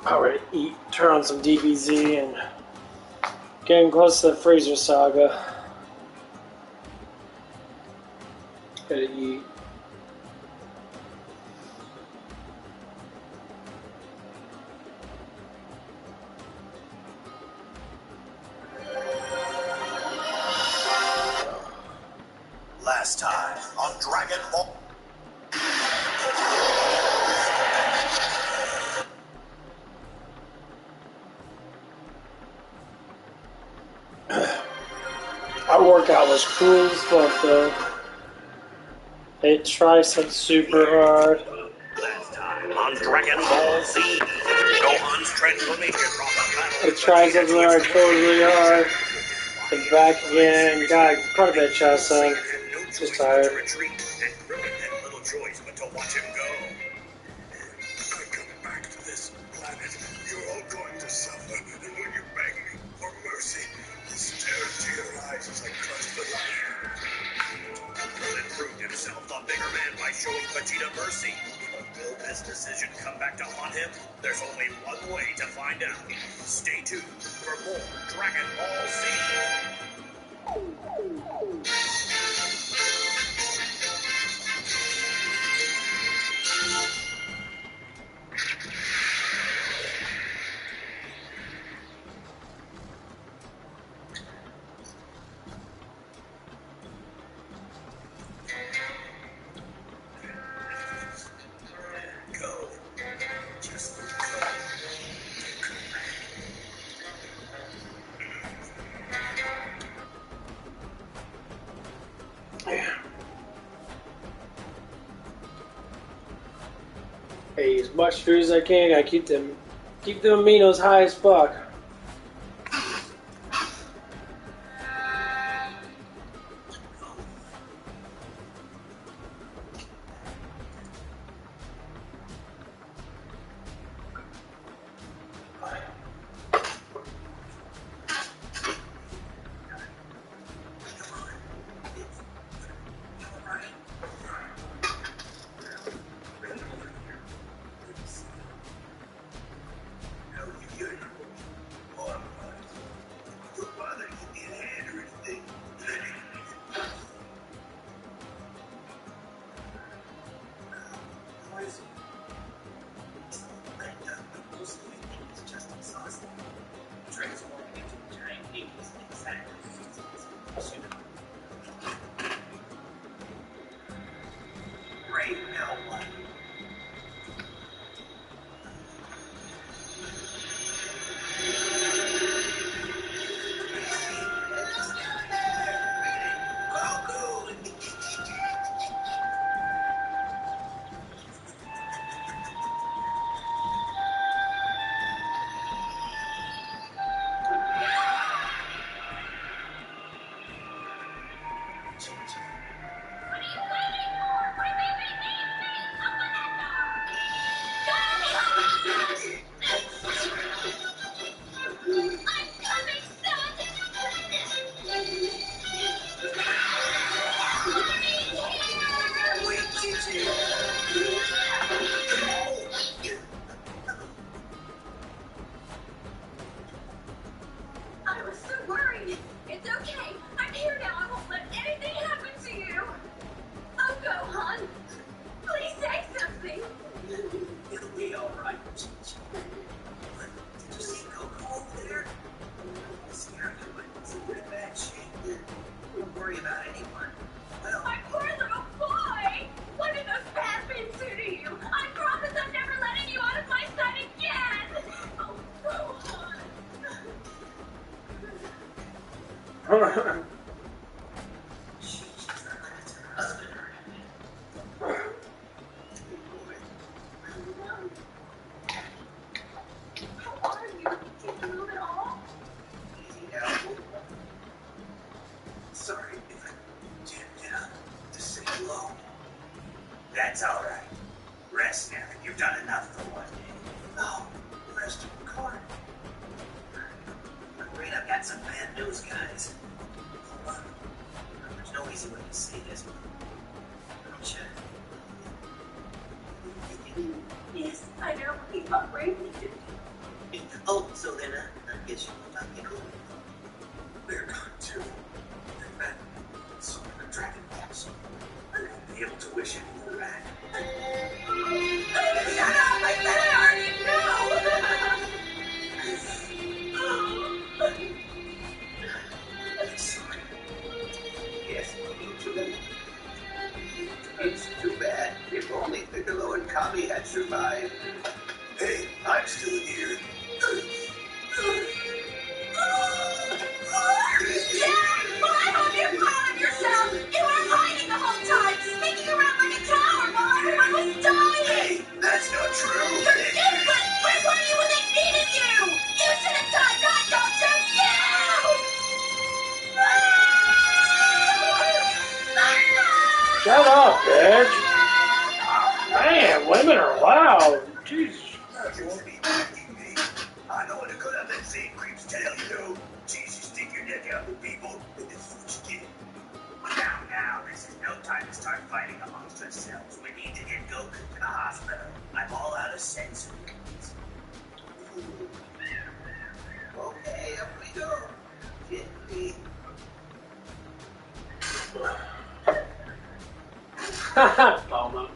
Alright, eat, turn on some DBZ, and getting close to the freezer saga. Gotta eat. Last time on Dragon Ball. Our workout was cool as fuck though. Hit tricep super hard. Last time on Dragon Ball Z. Gohan's transformation from the battle. The triceps are totally hard. The back again. Got quite a bit of chest on. Just tired. Retreat, and Krillin had little choice but to watch him go. I come back to this planet. You're all going to suffer. And when you beg me for mercy, I'll stare into your eyes as I crush the life. Krillin proved himself the bigger man by showing Vegeta mercy. But will this decision come back to haunt him? There's only one way to find out. Stay tuned for more Dragon Ball Z. Go. Just go. Hey, as much food as I can. Gotta keep them aminos high as fuck. fine. It's okay. I'm here now. I won't let anything happen to you. Oh, go, hon. Please say something. It'll be all right. Did you see Coco over there? Scared you, but it's in pretty bad shape. Don't worry about anyone. Well, My poor little boy. What did those bad men do to you? I promise I'm never letting you out of my sight again. Oh, go, hon. How are you? Can you move at all? easy now. Sorry if I didn't get up to say hello. That's all right. Rest now. You've done enough for one day. Oh, the rest of the car. I'm afraid I've got some bad news, guys. Hold on. There's no easy way to say this, but don't you? Yes, I know. He got bravely. Oh, so then I guess you will not be cool. They're gone too. In fact, so are the dragon balls. I won't be able to wish anything back. Shut up! I said I already know! I'm sorry. Yes, you too. It's too bad. If only Piccolo and Kami had survived. Hey, I'm still here. Dad! Well, I hope you're proud of yourself! You were hiding the whole time, sneaking around like a coward while everyone was dying! Hey, that's not true. You're useless! Where were you when they needed you? You should have died, not don't you? Shut up, bitch. Man, women are loud. Jesus. I know what a good unseen creeps tell you. Jeez, you stick your neck out to people, and this is what you get. Now, this is no time to start fighting amongst ourselves. We need to get Goku to the hospital. I'm all out of sense. Okay, up we go. Gently. Palma.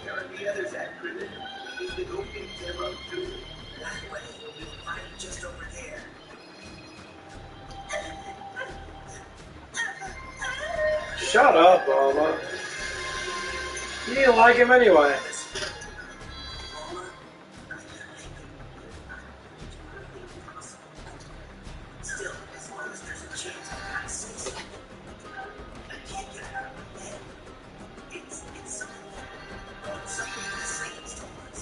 There are the others at prison. We need to go pick them up too. That way, you'll find it just over there. Shut up, Palma. You didn't like him anyway. Still, as long as there's a chance I gotta say something. I can't get it out of my head. It's something the Saints told us.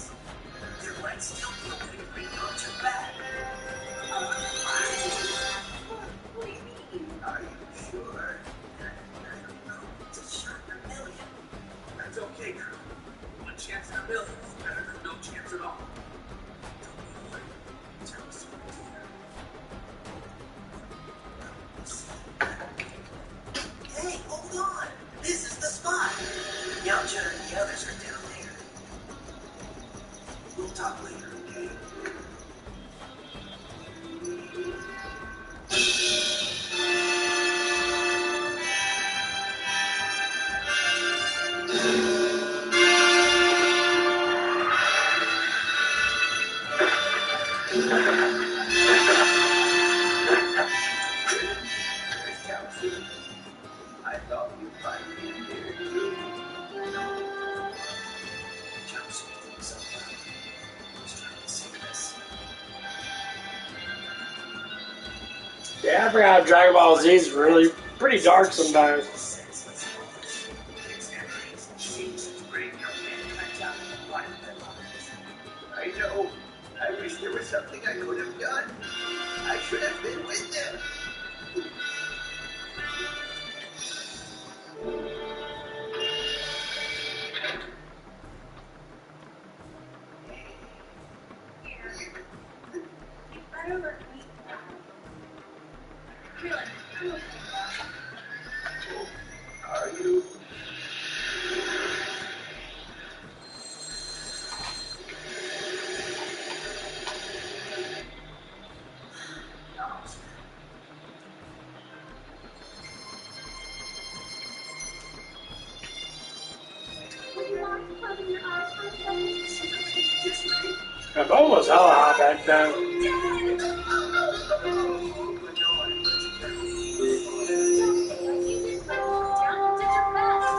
There might still be a way to bring you on your back. What do you mean? Are you sure? I don't know. It's a shot in a million. That's okay, crew. One chance in a million is better than no chance at all. Don't be worried. Tell us what to do. Hey, hold on. This is the spot. Yamcha and the others are down there. We'll talk later, okay? There's Chaozu. I thought you'd find me here too. Chaozu did himself out. He's trying to save us. Yeah, I forgot Dragon Ball Z is really pretty dark sometimes. Senseless foolish. It's never easy. She's such a brave young man. I tell you, why did I love it? I know. I wish there was something I could have done. I should have been with them. The phone was hella hot back then.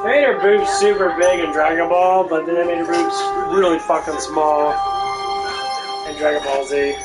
They made her boobs super big in Dragon Ball, but then they made her boobs really fucking small in Dragon Ball Z.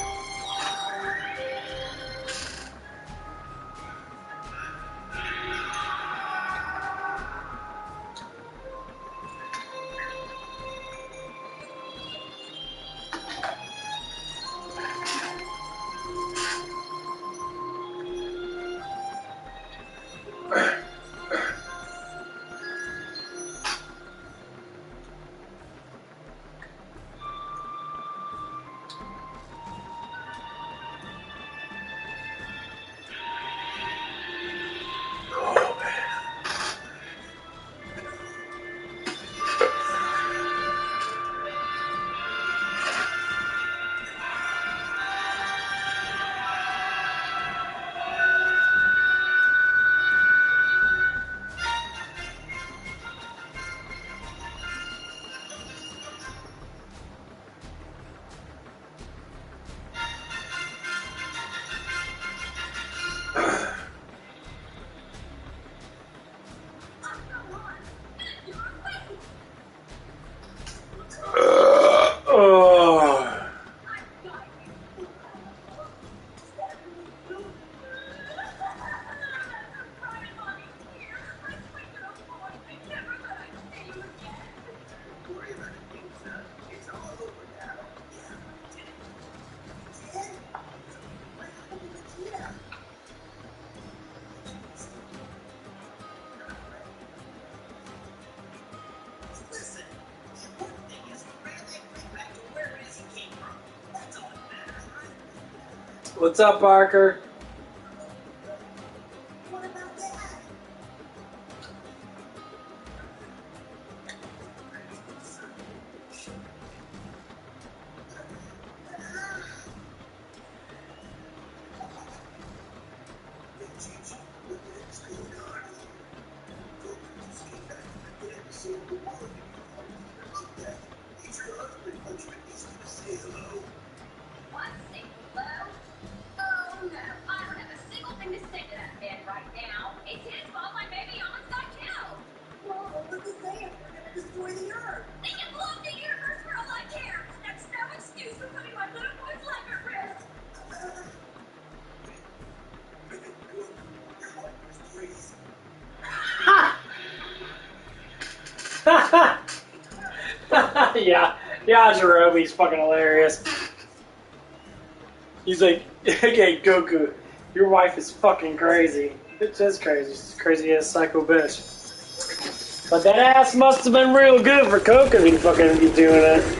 What's up, Parker? Yeah, Jirobe's fucking hilarious. He's like, hey, Goku, your wife is fucking crazy. Bitch is crazy. She's a crazy ass psycho bitch. But that ass must have been real good for Coke if he fucking be doing it.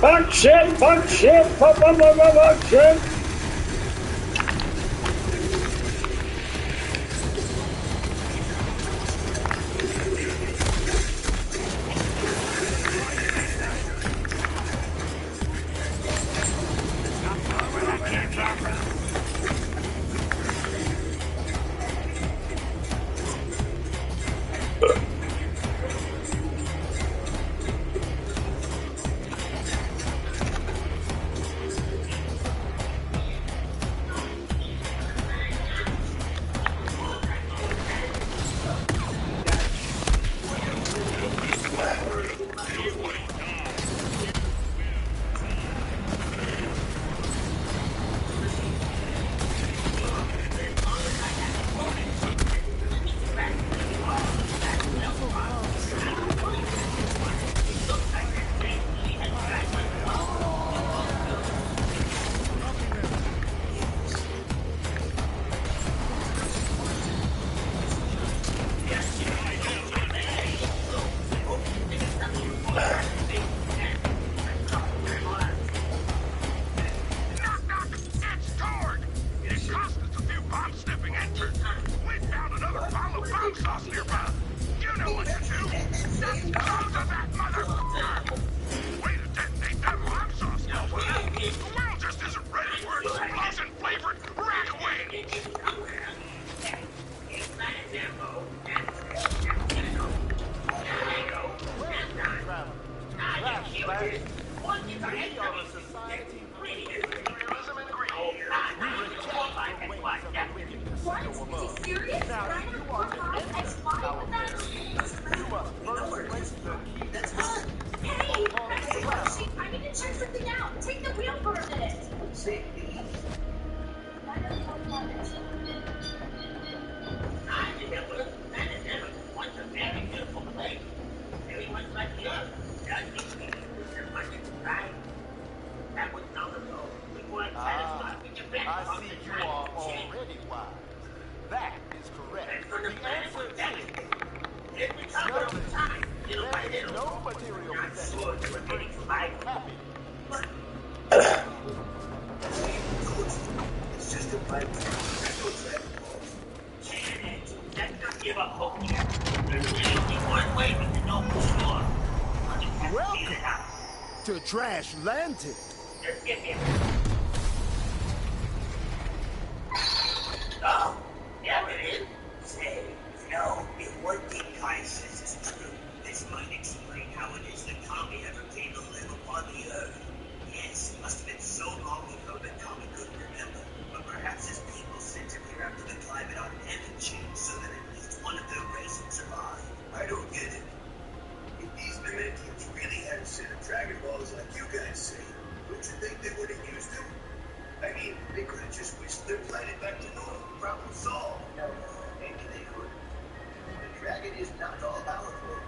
Fuck shit, fuck shit, fuck shit. exhaust nearby. You know what to do. Just go to that motherfucker. Way to detonate that hot sauce, motherfucker. The world just isn't ready for explosion-flavored rat wings. What? Is he serious? Right? We're fine. I'm fine with that. Hey, I need to check something out. Take the wheel for a minute. I remember Venezuela was a very beautiful place. Very much like yours. Right? That was long ago. We weren't satisfied with Japan. I see you are already wise. That is correct. The answer is nothing. There is no material possession that brings life happy. It's just a pipe. Let's not give up hope yet. There's only one way we can know for sure. Welcome to Trash Landing. Just give me a minute. Oh, yeah, it is. Say, no, if what Deep Kai says is true, this might explain how it is that Kami ever came to live upon the Earth. Yes, it must have been so long ago that Kami couldn't remember, but perhaps his people sent him here after the climate on Heaven changed so that at least one of their race would survive. I don't get it. If these Dimensions really had a set of Dragon Balls like you guys say, don't you think they would have used them? I mean, they could have just whisked their planet back to normal. Problem solved. No, maybe they could. The dragon is not all powerful.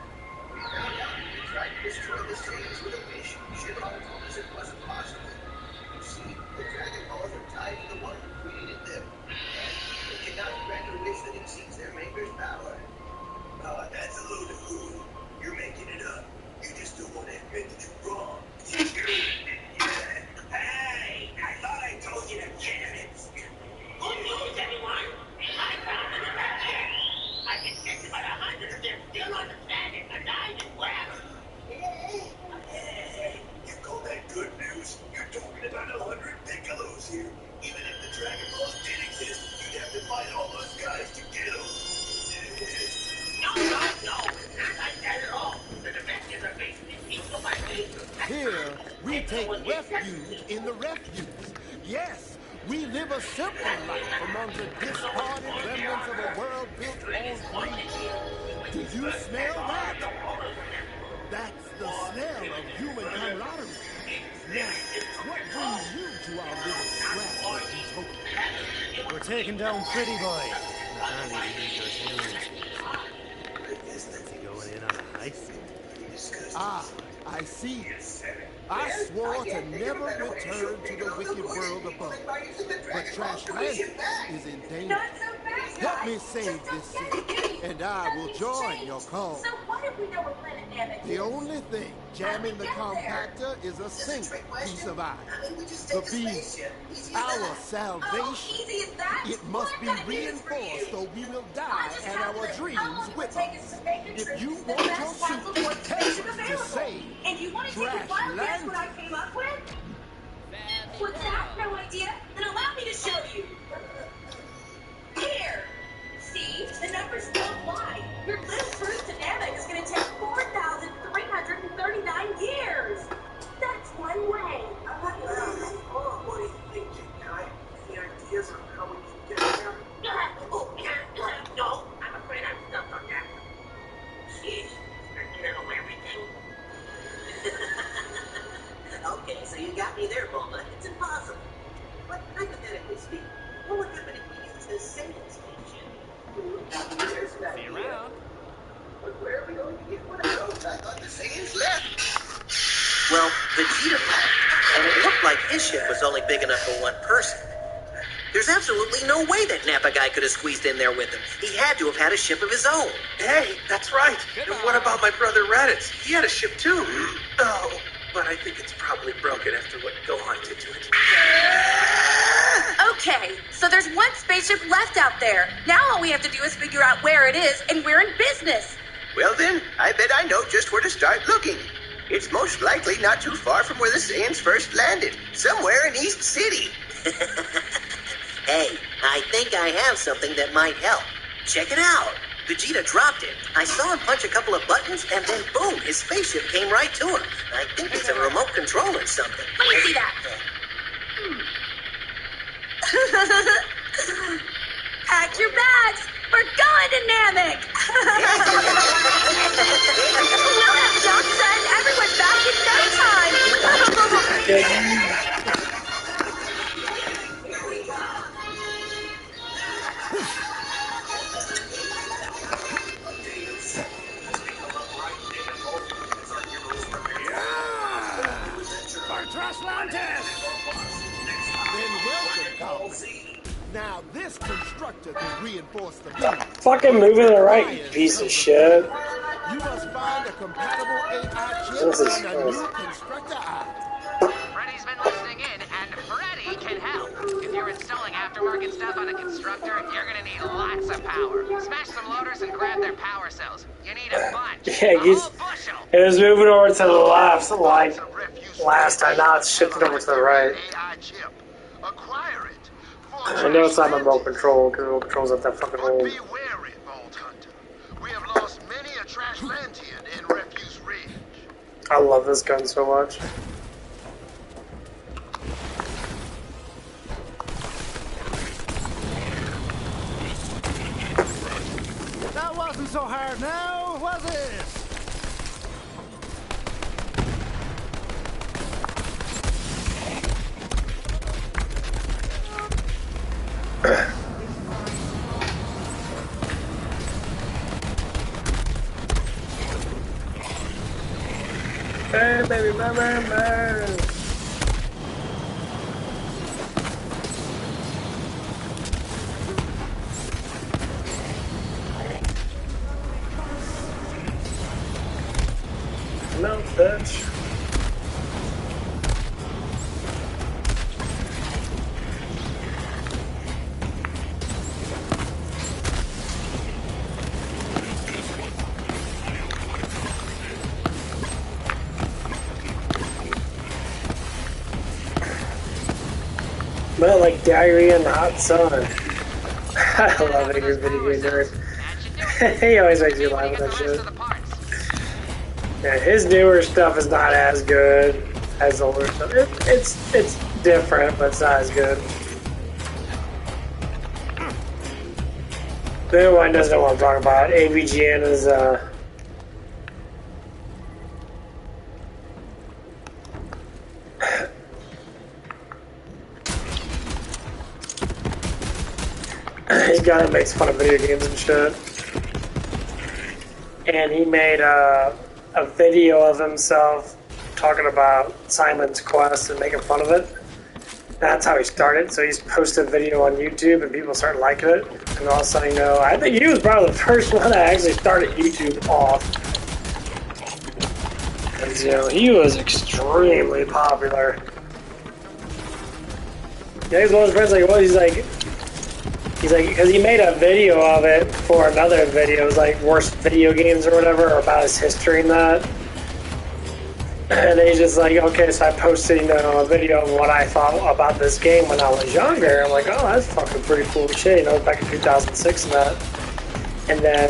We found out we tried to destroy the Saiyans with a wish. Shinron told us it wasn't possible. You see, the Dragon Balls are tied to the one who created them. And they cannot grant a wish that exceeds their maker's power. That's a load of hoo. You're making it up. You just don't want to admit that you're wrong. Hey, I thought I told you to get it. Good news, everyone. I found them back there. I can catch about 100 of them still on the planet, alive and well. Hey, you call that good news? You're talking about 100 Piccolos here. Even if the Dragon Balls did exist, you'd have to fight all those guys to get them. No, not like that at all. The Dimensions are basically peace of my nature. Here, we take refuge in the refuse. Yes, we live a simple life among the discarded remnants of a world built on greed. Do you smell that? That's the smell of human camaraderie. Now, what brings you to our little scrap of utopia? We're taking down Pretty Boy. Not only use your tailors. Going in on a heist. Ah, I see. I swore to never return to the wicked world above. But Trash Landing is in danger. Help me save this city, and I will join your cause. So what if we know what planet damage is? The only thing jamming the compactor is a single piece of iron. The beam, our salvation. Easy as that? It must be reinforced or we will die and our dreams with us. If you want your superpowers to save and you want to take a Trash wild guess Landing. what I came up with? What's that? No idea? Then allow me to show you. Here. See? The numbers don't lie. Your little cruise to Namek is going to take 4,339 years. That's one way. Oh, what do you think, Kai? Any ideas on how we can get there? No, I'm afraid I'm stuck on that. Jeez, you're getting away everything. Okay, so you got me there, Bulma. It's impossible. But hypothetically speaking, what would happen if we used the Saiyan station? There's an idea. See you around. But where are we going to get one of those? I thought the Saiyans left. Well, Vegeta left, and it looked like his ship was only big enough for one person. There's absolutely no way that Nappa guy could have squeezed in there with him. He had to have had a ship of his own. Hey, that's right. And what about my brother Raditz? He had a ship too. Oh, but I think it's probably broken after what Gohan did to it. Okay, so there's one spaceship left out there. Now all we have to do is figure out where it is, and we're in business. Well then, I bet I know just where to start looking. It's most likely not too far from where the Saiyans first landed, somewhere in East City. Hey, I think I have something that might help. Check it out. Vegeta dropped it. I saw him punch a couple of buttons, and then boom, his spaceship came right to him. I think it's a remote control or something. Let me see that. Pack your bags. We're going to Namek. We'll have Youngsa and everyone back in no time. Then welcome, Colin. Now this constructor can reinforce the beam. Fucking moving the right, you piece of shit. You must find a compatible AI chip This is and a new constructor eye. Freddy's been listening in, and Freddy can help. If you're installing aftermarket stuff on a constructor, you're gonna need lots of power. Smash some loaders and grab their power cells. You need a bunch. Yeah, he's it was moving over to the left, like last time. Now it's shifted over to the right. I know it's not remote control because remote control's at that fucking hole. We have lost many a trash lantern in Refuse Ridge. I love this gun so much. That wasn't so hard now, was it? Hey, baby, man. No, bitch. But like diarrhea in the hot sun. I love it, your video game nerd. He always makes you laugh with that shit. Yeah, his newer stuff is not as good as the older stuff. It's different, but it's not as good. The new one doesn't know what I'm talking about. AVGN is he's got it, makes fun of video games and shit. And he made a video of himself talking about Simon's Quest and making fun of it. That's how he started. So he's posted a video on YouTube and people started liking it. And all of a sudden, you know, I think he was probably the first one that actually started YouTube off. Because, you know, he was extremely popular. Yeah, he's one of his friends, like, well, he's like, because he made a video of it for another video. It was like worst video games or whatever, or about his history and that. And then he's just like, okay, so I posted, you know, a video of what I thought about this game when I was younger. I'm like, oh, that's fucking pretty cool shit, you know, back in 2006 and that. And then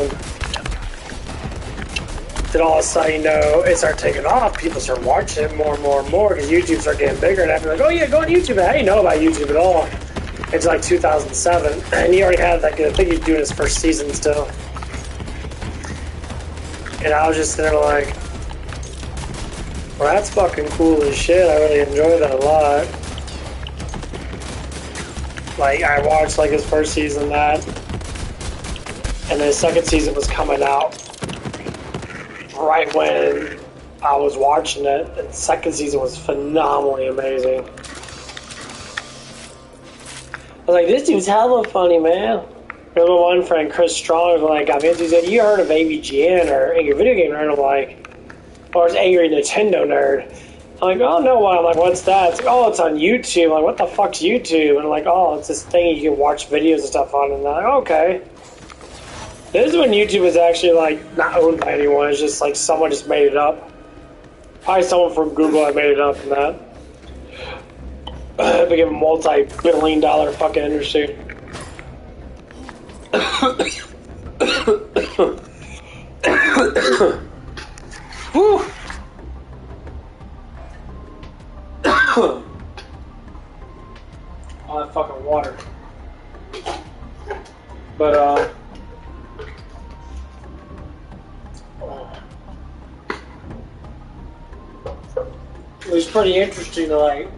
all of a sudden, you know, it started taking off. People start watching it more and more and more because YouTube started getting bigger. And I'd be like, oh yeah, go on YouTube. I didn't know about YouTube at all. It's like 2007, and he already had, like, I think he's doing his first season still. And I was just there like, well, that's fucking cool as shit. I really enjoy that a lot. Like, I watched, like, his first season, that, and the second season was coming out right when I was watching it, and the second season was phenomenally amazing. I was like, this dude's hella funny, man. There's one friend, Chris Strong, like, got me into, he said, you heard of AVGN or Angry Video Game Nerd? I'm like, or it's Angry Nintendo Nerd. I'm like, oh no, what? I'm like, what's that? It's like, oh, it's on YouTube. I'm like, what the fuck's YouTube? And I'm like, oh, it's this thing you can watch videos and stuff on. And I'm like, okay. This is when YouTube was actually like not owned by anyone. It's just like someone just made it up. Probably someone from Google had made it up and that. It became a multi-billion-dollar fucking industry. Whew. All that fucking water. But it was pretty interesting to like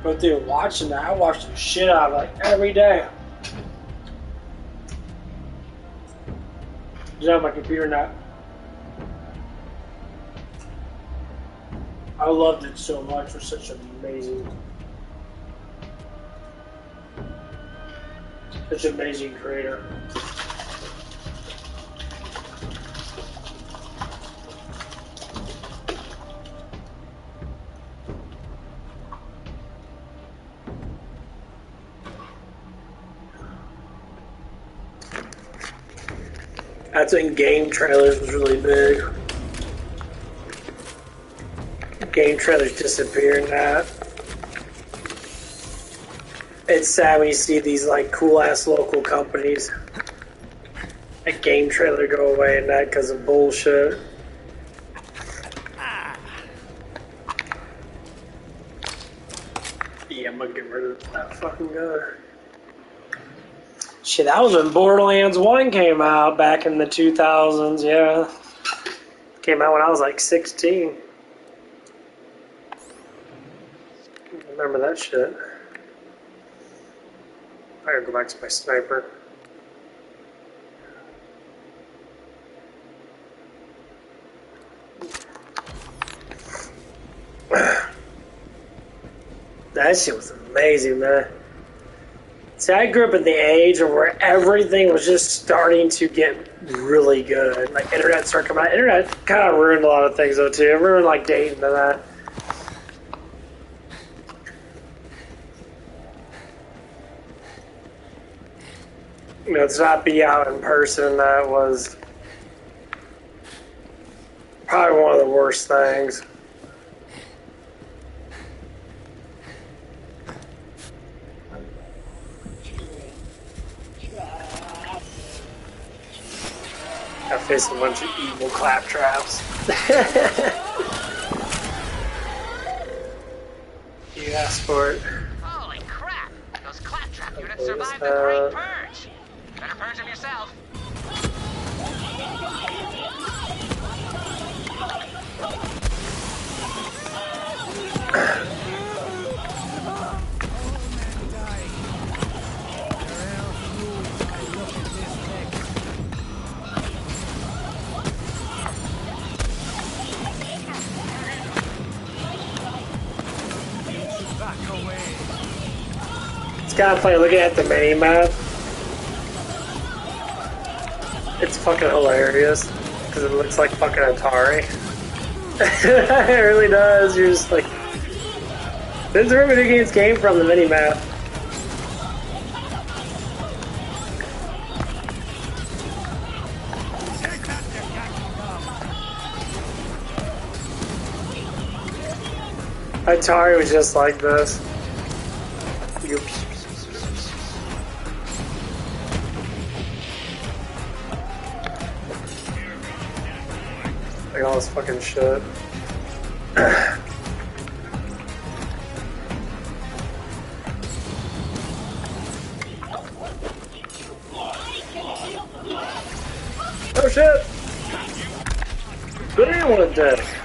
go through and watching that. I watched the shit out of it like every day. Just have my computer now. I loved it so much. For such an amazing creator. That's when game trailers was really big. Game trailers disappeared now. It's sad when you see these like cool ass local companies, a game trailer go away and that because of bullshit. Yeah, I'm gonna get rid of that fucking gun. Shit, that was when BorderLand 1 came out back in the 2000s, yeah. Came out when I was like 16. Remember that shit. I gotta go back to my sniper. That shit was amazing, man. See, I grew up in the age where everything was just starting to get really good. Like, internet started coming out. Internet kind of ruined a lot of things, though, too. It ruined, like, dating and that. You know, to not be out in person, that was probably one of the worst things. I faced a bunch of evil claptraps. You asked for it. Holy crap! Those claptrap units survived the Great Purge. Better purge them yourself. It's kind of funny looking at the mini map. It's fucking hilarious because it looks like fucking Atari. It really does. You're just like, this is where video games came from, the mini map. Atari was just like this. Like all this fucking shit. Oh shit! Damn, what a death.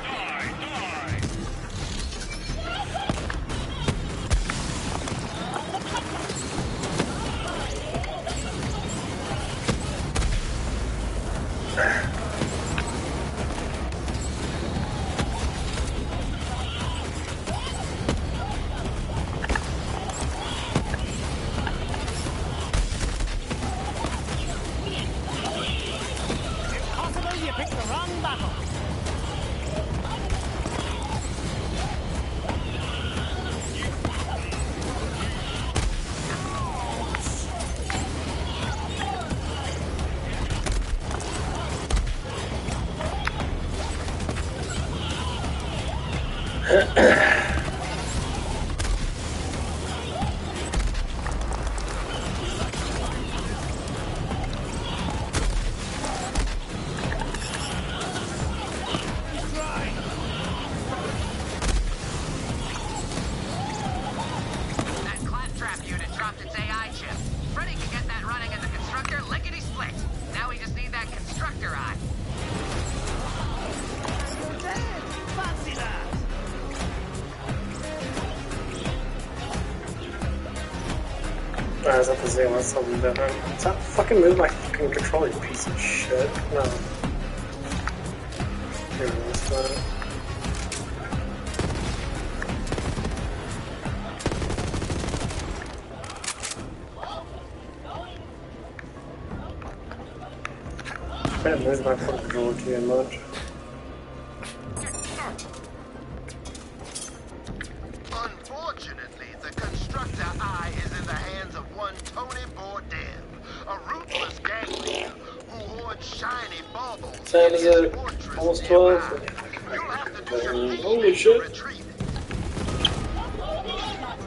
dropped its AI chip. Freddy can get that running in the constructor lickety-split. Now we just need that constructor eye. Fancy that! I was at the same one, something different. Stop fucking moving my fucking controller, you piece of shit. No. Here, that's not. I didn't move my fucking controller too much. Unfortunately, the constructor eye is in the hands of one Tony Bordel, a ruthless gang leader who hoards shiny baubles. Time is it? Almost 12? Holy shit.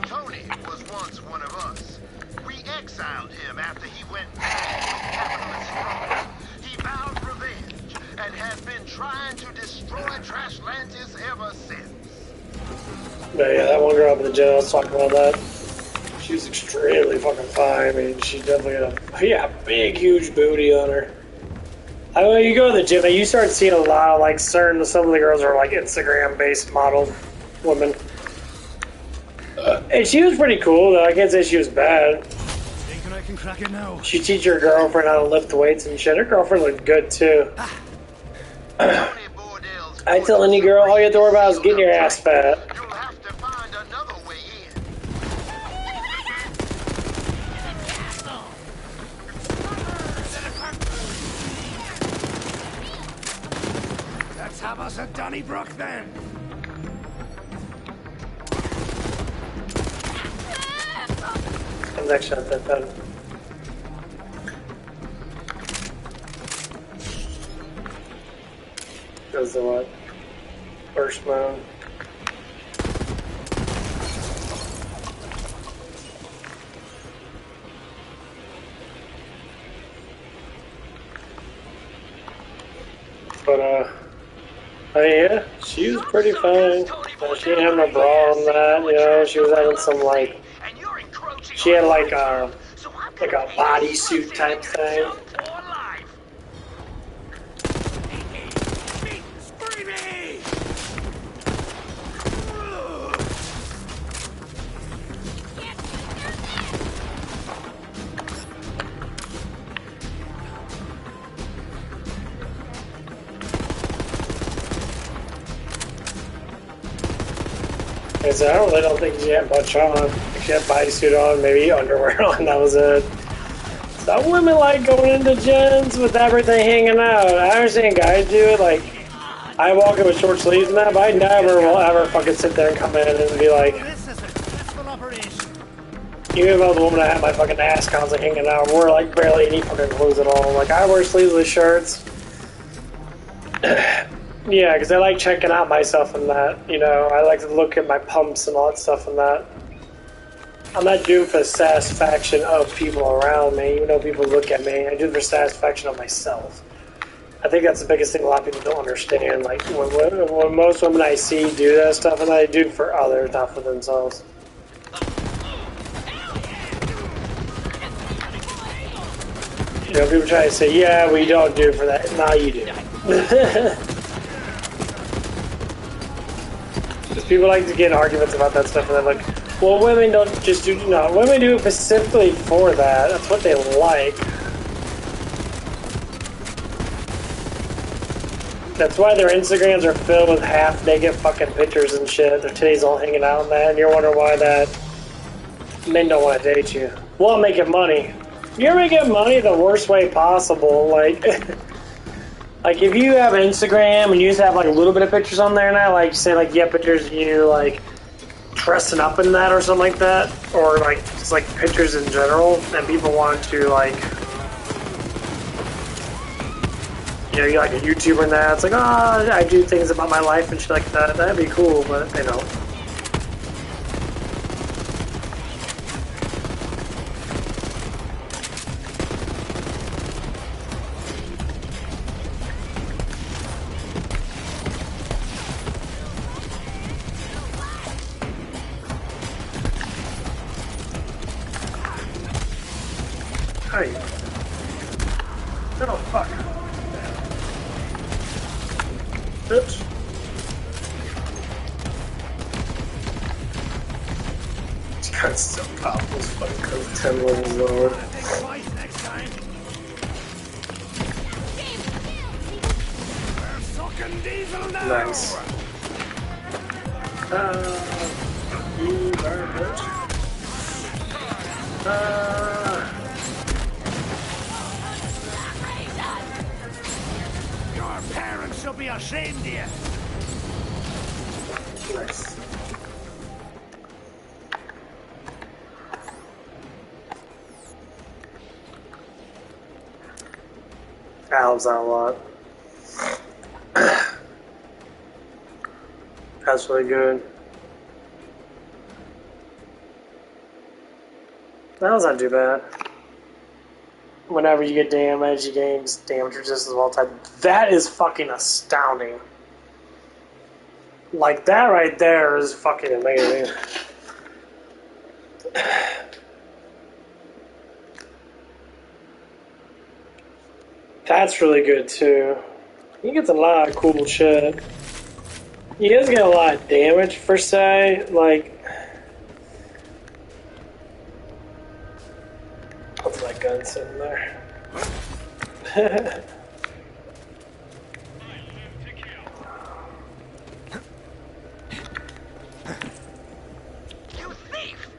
Tony was once one of us. We exiled him after he went capitalist strong. He vowed revenge and has been trying to destroy Trashlantis ever since. Yeah, that one girl up in the gym, I was talking about that. She was extremely fucking fine. I mean, she definitely had a big, huge booty on her. I mean, you go to the gym and you start seeing a lot of like some of the girls are like Instagram-based model women. And she was pretty cool, though. I can't say she was bad. Thinking I can crack it now. She teach her girlfriend how to lift weights and shit. Her girlfriend looked good, too. I tell any girl, all you have to worry about is getting your ass fat. Let's have us a Donnybrook then. I'm actually not that bad. Goes to what? First mode. But I mean, yeah, she was pretty fine. She didn't have no bra on that, you know. She was having some like, she had like a bodysuit type thing. I really don't think she had much on. She had bodysuit on, maybe underwear on, that was it. Some women like going into gyms with everything hanging out. I understand guys do it, like, I walk in with short sleeves and that, but I never will ever fucking sit there and come in and be like, even if I was a woman, I had my fucking ass constantly hanging out, we're like barely any fucking clothes at all. Like, I wear sleeveless shirts. Yeah, because I like checking out myself in that, you know, I like to look at my pumps and all that stuff in that. I'm not doing it for the satisfaction of people around me, even though people look at me, I do it for satisfaction of myself. I think that's the biggest thing a lot of people don't understand, like, when most women I see do that stuff, and I do it for others, not for themselves. You know, people try to say, yeah, we don't do it for that. No, you do. People like to get in arguments about that stuff, and they're like, well, women don't just do, no, women do it specifically for that. That's what they like. That's why their Instagrams are filled with half-naked fucking pictures and shit. Their titties all hanging out and that, and you're wondering why that men don't want to date you. Well, I'm making money. You're making money the worst way possible, like... Like, if you have Instagram and you just have, like, a little bit of pictures on there now, like, say, like, you have pictures of you, like, dressing up in that or something like that, or, like, just, like, pictures in general, and people want to, like, you know, you're, like, a YouTuber and that, it's like, oh, I do things about my life and shit like that, that'd be cool, but they don't. Hey. Oh, fuck. Bitch. This guy's so powerful as fuck because 10 levels lower. Nice. You are bitch. Your parents should be ashamed of you. Nice. Alves out a lot. That's really good. That was not too bad. Whenever you get damage, you gain damage resistance of all type. That is fucking astounding. Like, that right there is fucking amazing. That's really good, too. He gets a lot of cool shit. He doesn't get a lot of damage, per se. Like, I'll put my gun sitting there. You thief!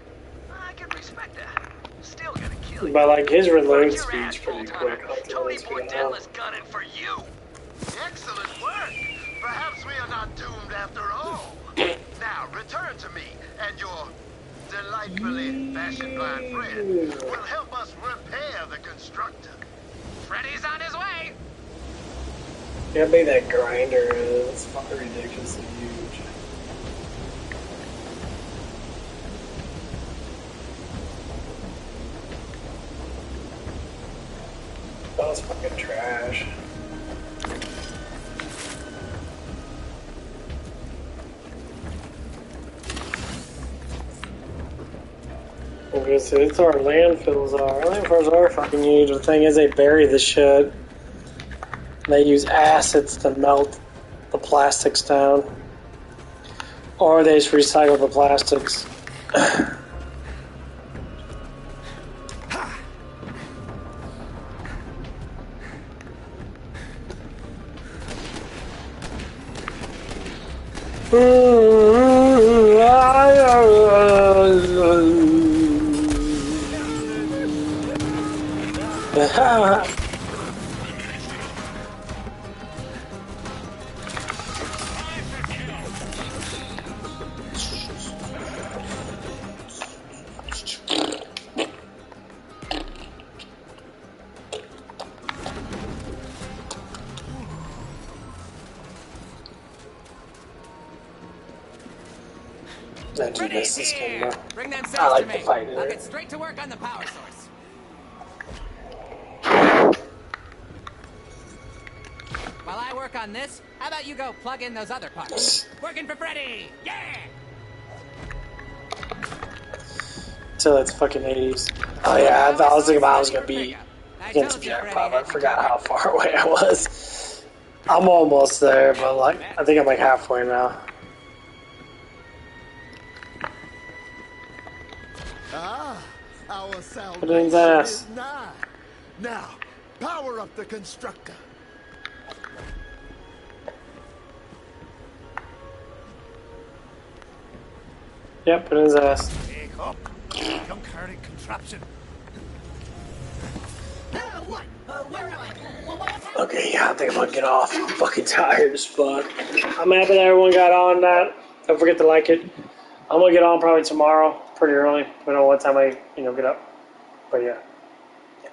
I can respect that. Still gonna kill you. But, like, his reload speed's pretty quick. Like, Tony Bordellis got it for you. Excellent work. Perhaps we are not doomed after all. Now, return to me, and your delightfully fashion-blind friend will help us repair the constructor. Freddy's on his way. Yeah, how big that grinder is. It's fucking ridiculously huge. That was fucking trash. Okay, so it's our landfills are. Our landfills are fucking huge. The thing is, they bury the shit. They use acids to melt the plastics down. Or they just recycle the plastics. Freddy's here. Bring them I like to the me. fight in I'll it. get straight to work on the power source. While I work on this, how about you go plug in those other parts? Working for Freddy! Yeah! Till it's fucking 80s. Oh yeah, I was thinking about I was gonna be against the jackpot, but I forgot how far away I was. I'm almost there, but like I think I'm like halfway now. Ah, our Put it in salvation his ass. is nigh. Now, power up the constructor. Yep, put it in his ass. Take up. Junk-hearted contraption. Okay, yeah, I think I'm gonna get off. I'm fucking tired as fuck. I'm happy that everyone got on that. Don't forget to like it. I'm gonna get on probably tomorrow, pretty early. I don't know what time I, get up. But yeah,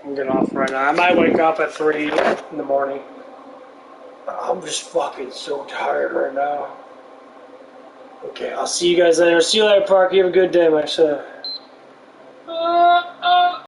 I'm getting off right now. I might wake up at 3 in the morning. I'm just fucking so tired right now. Okay, I'll see you guys later. See you later, Park. You have a good day, my son.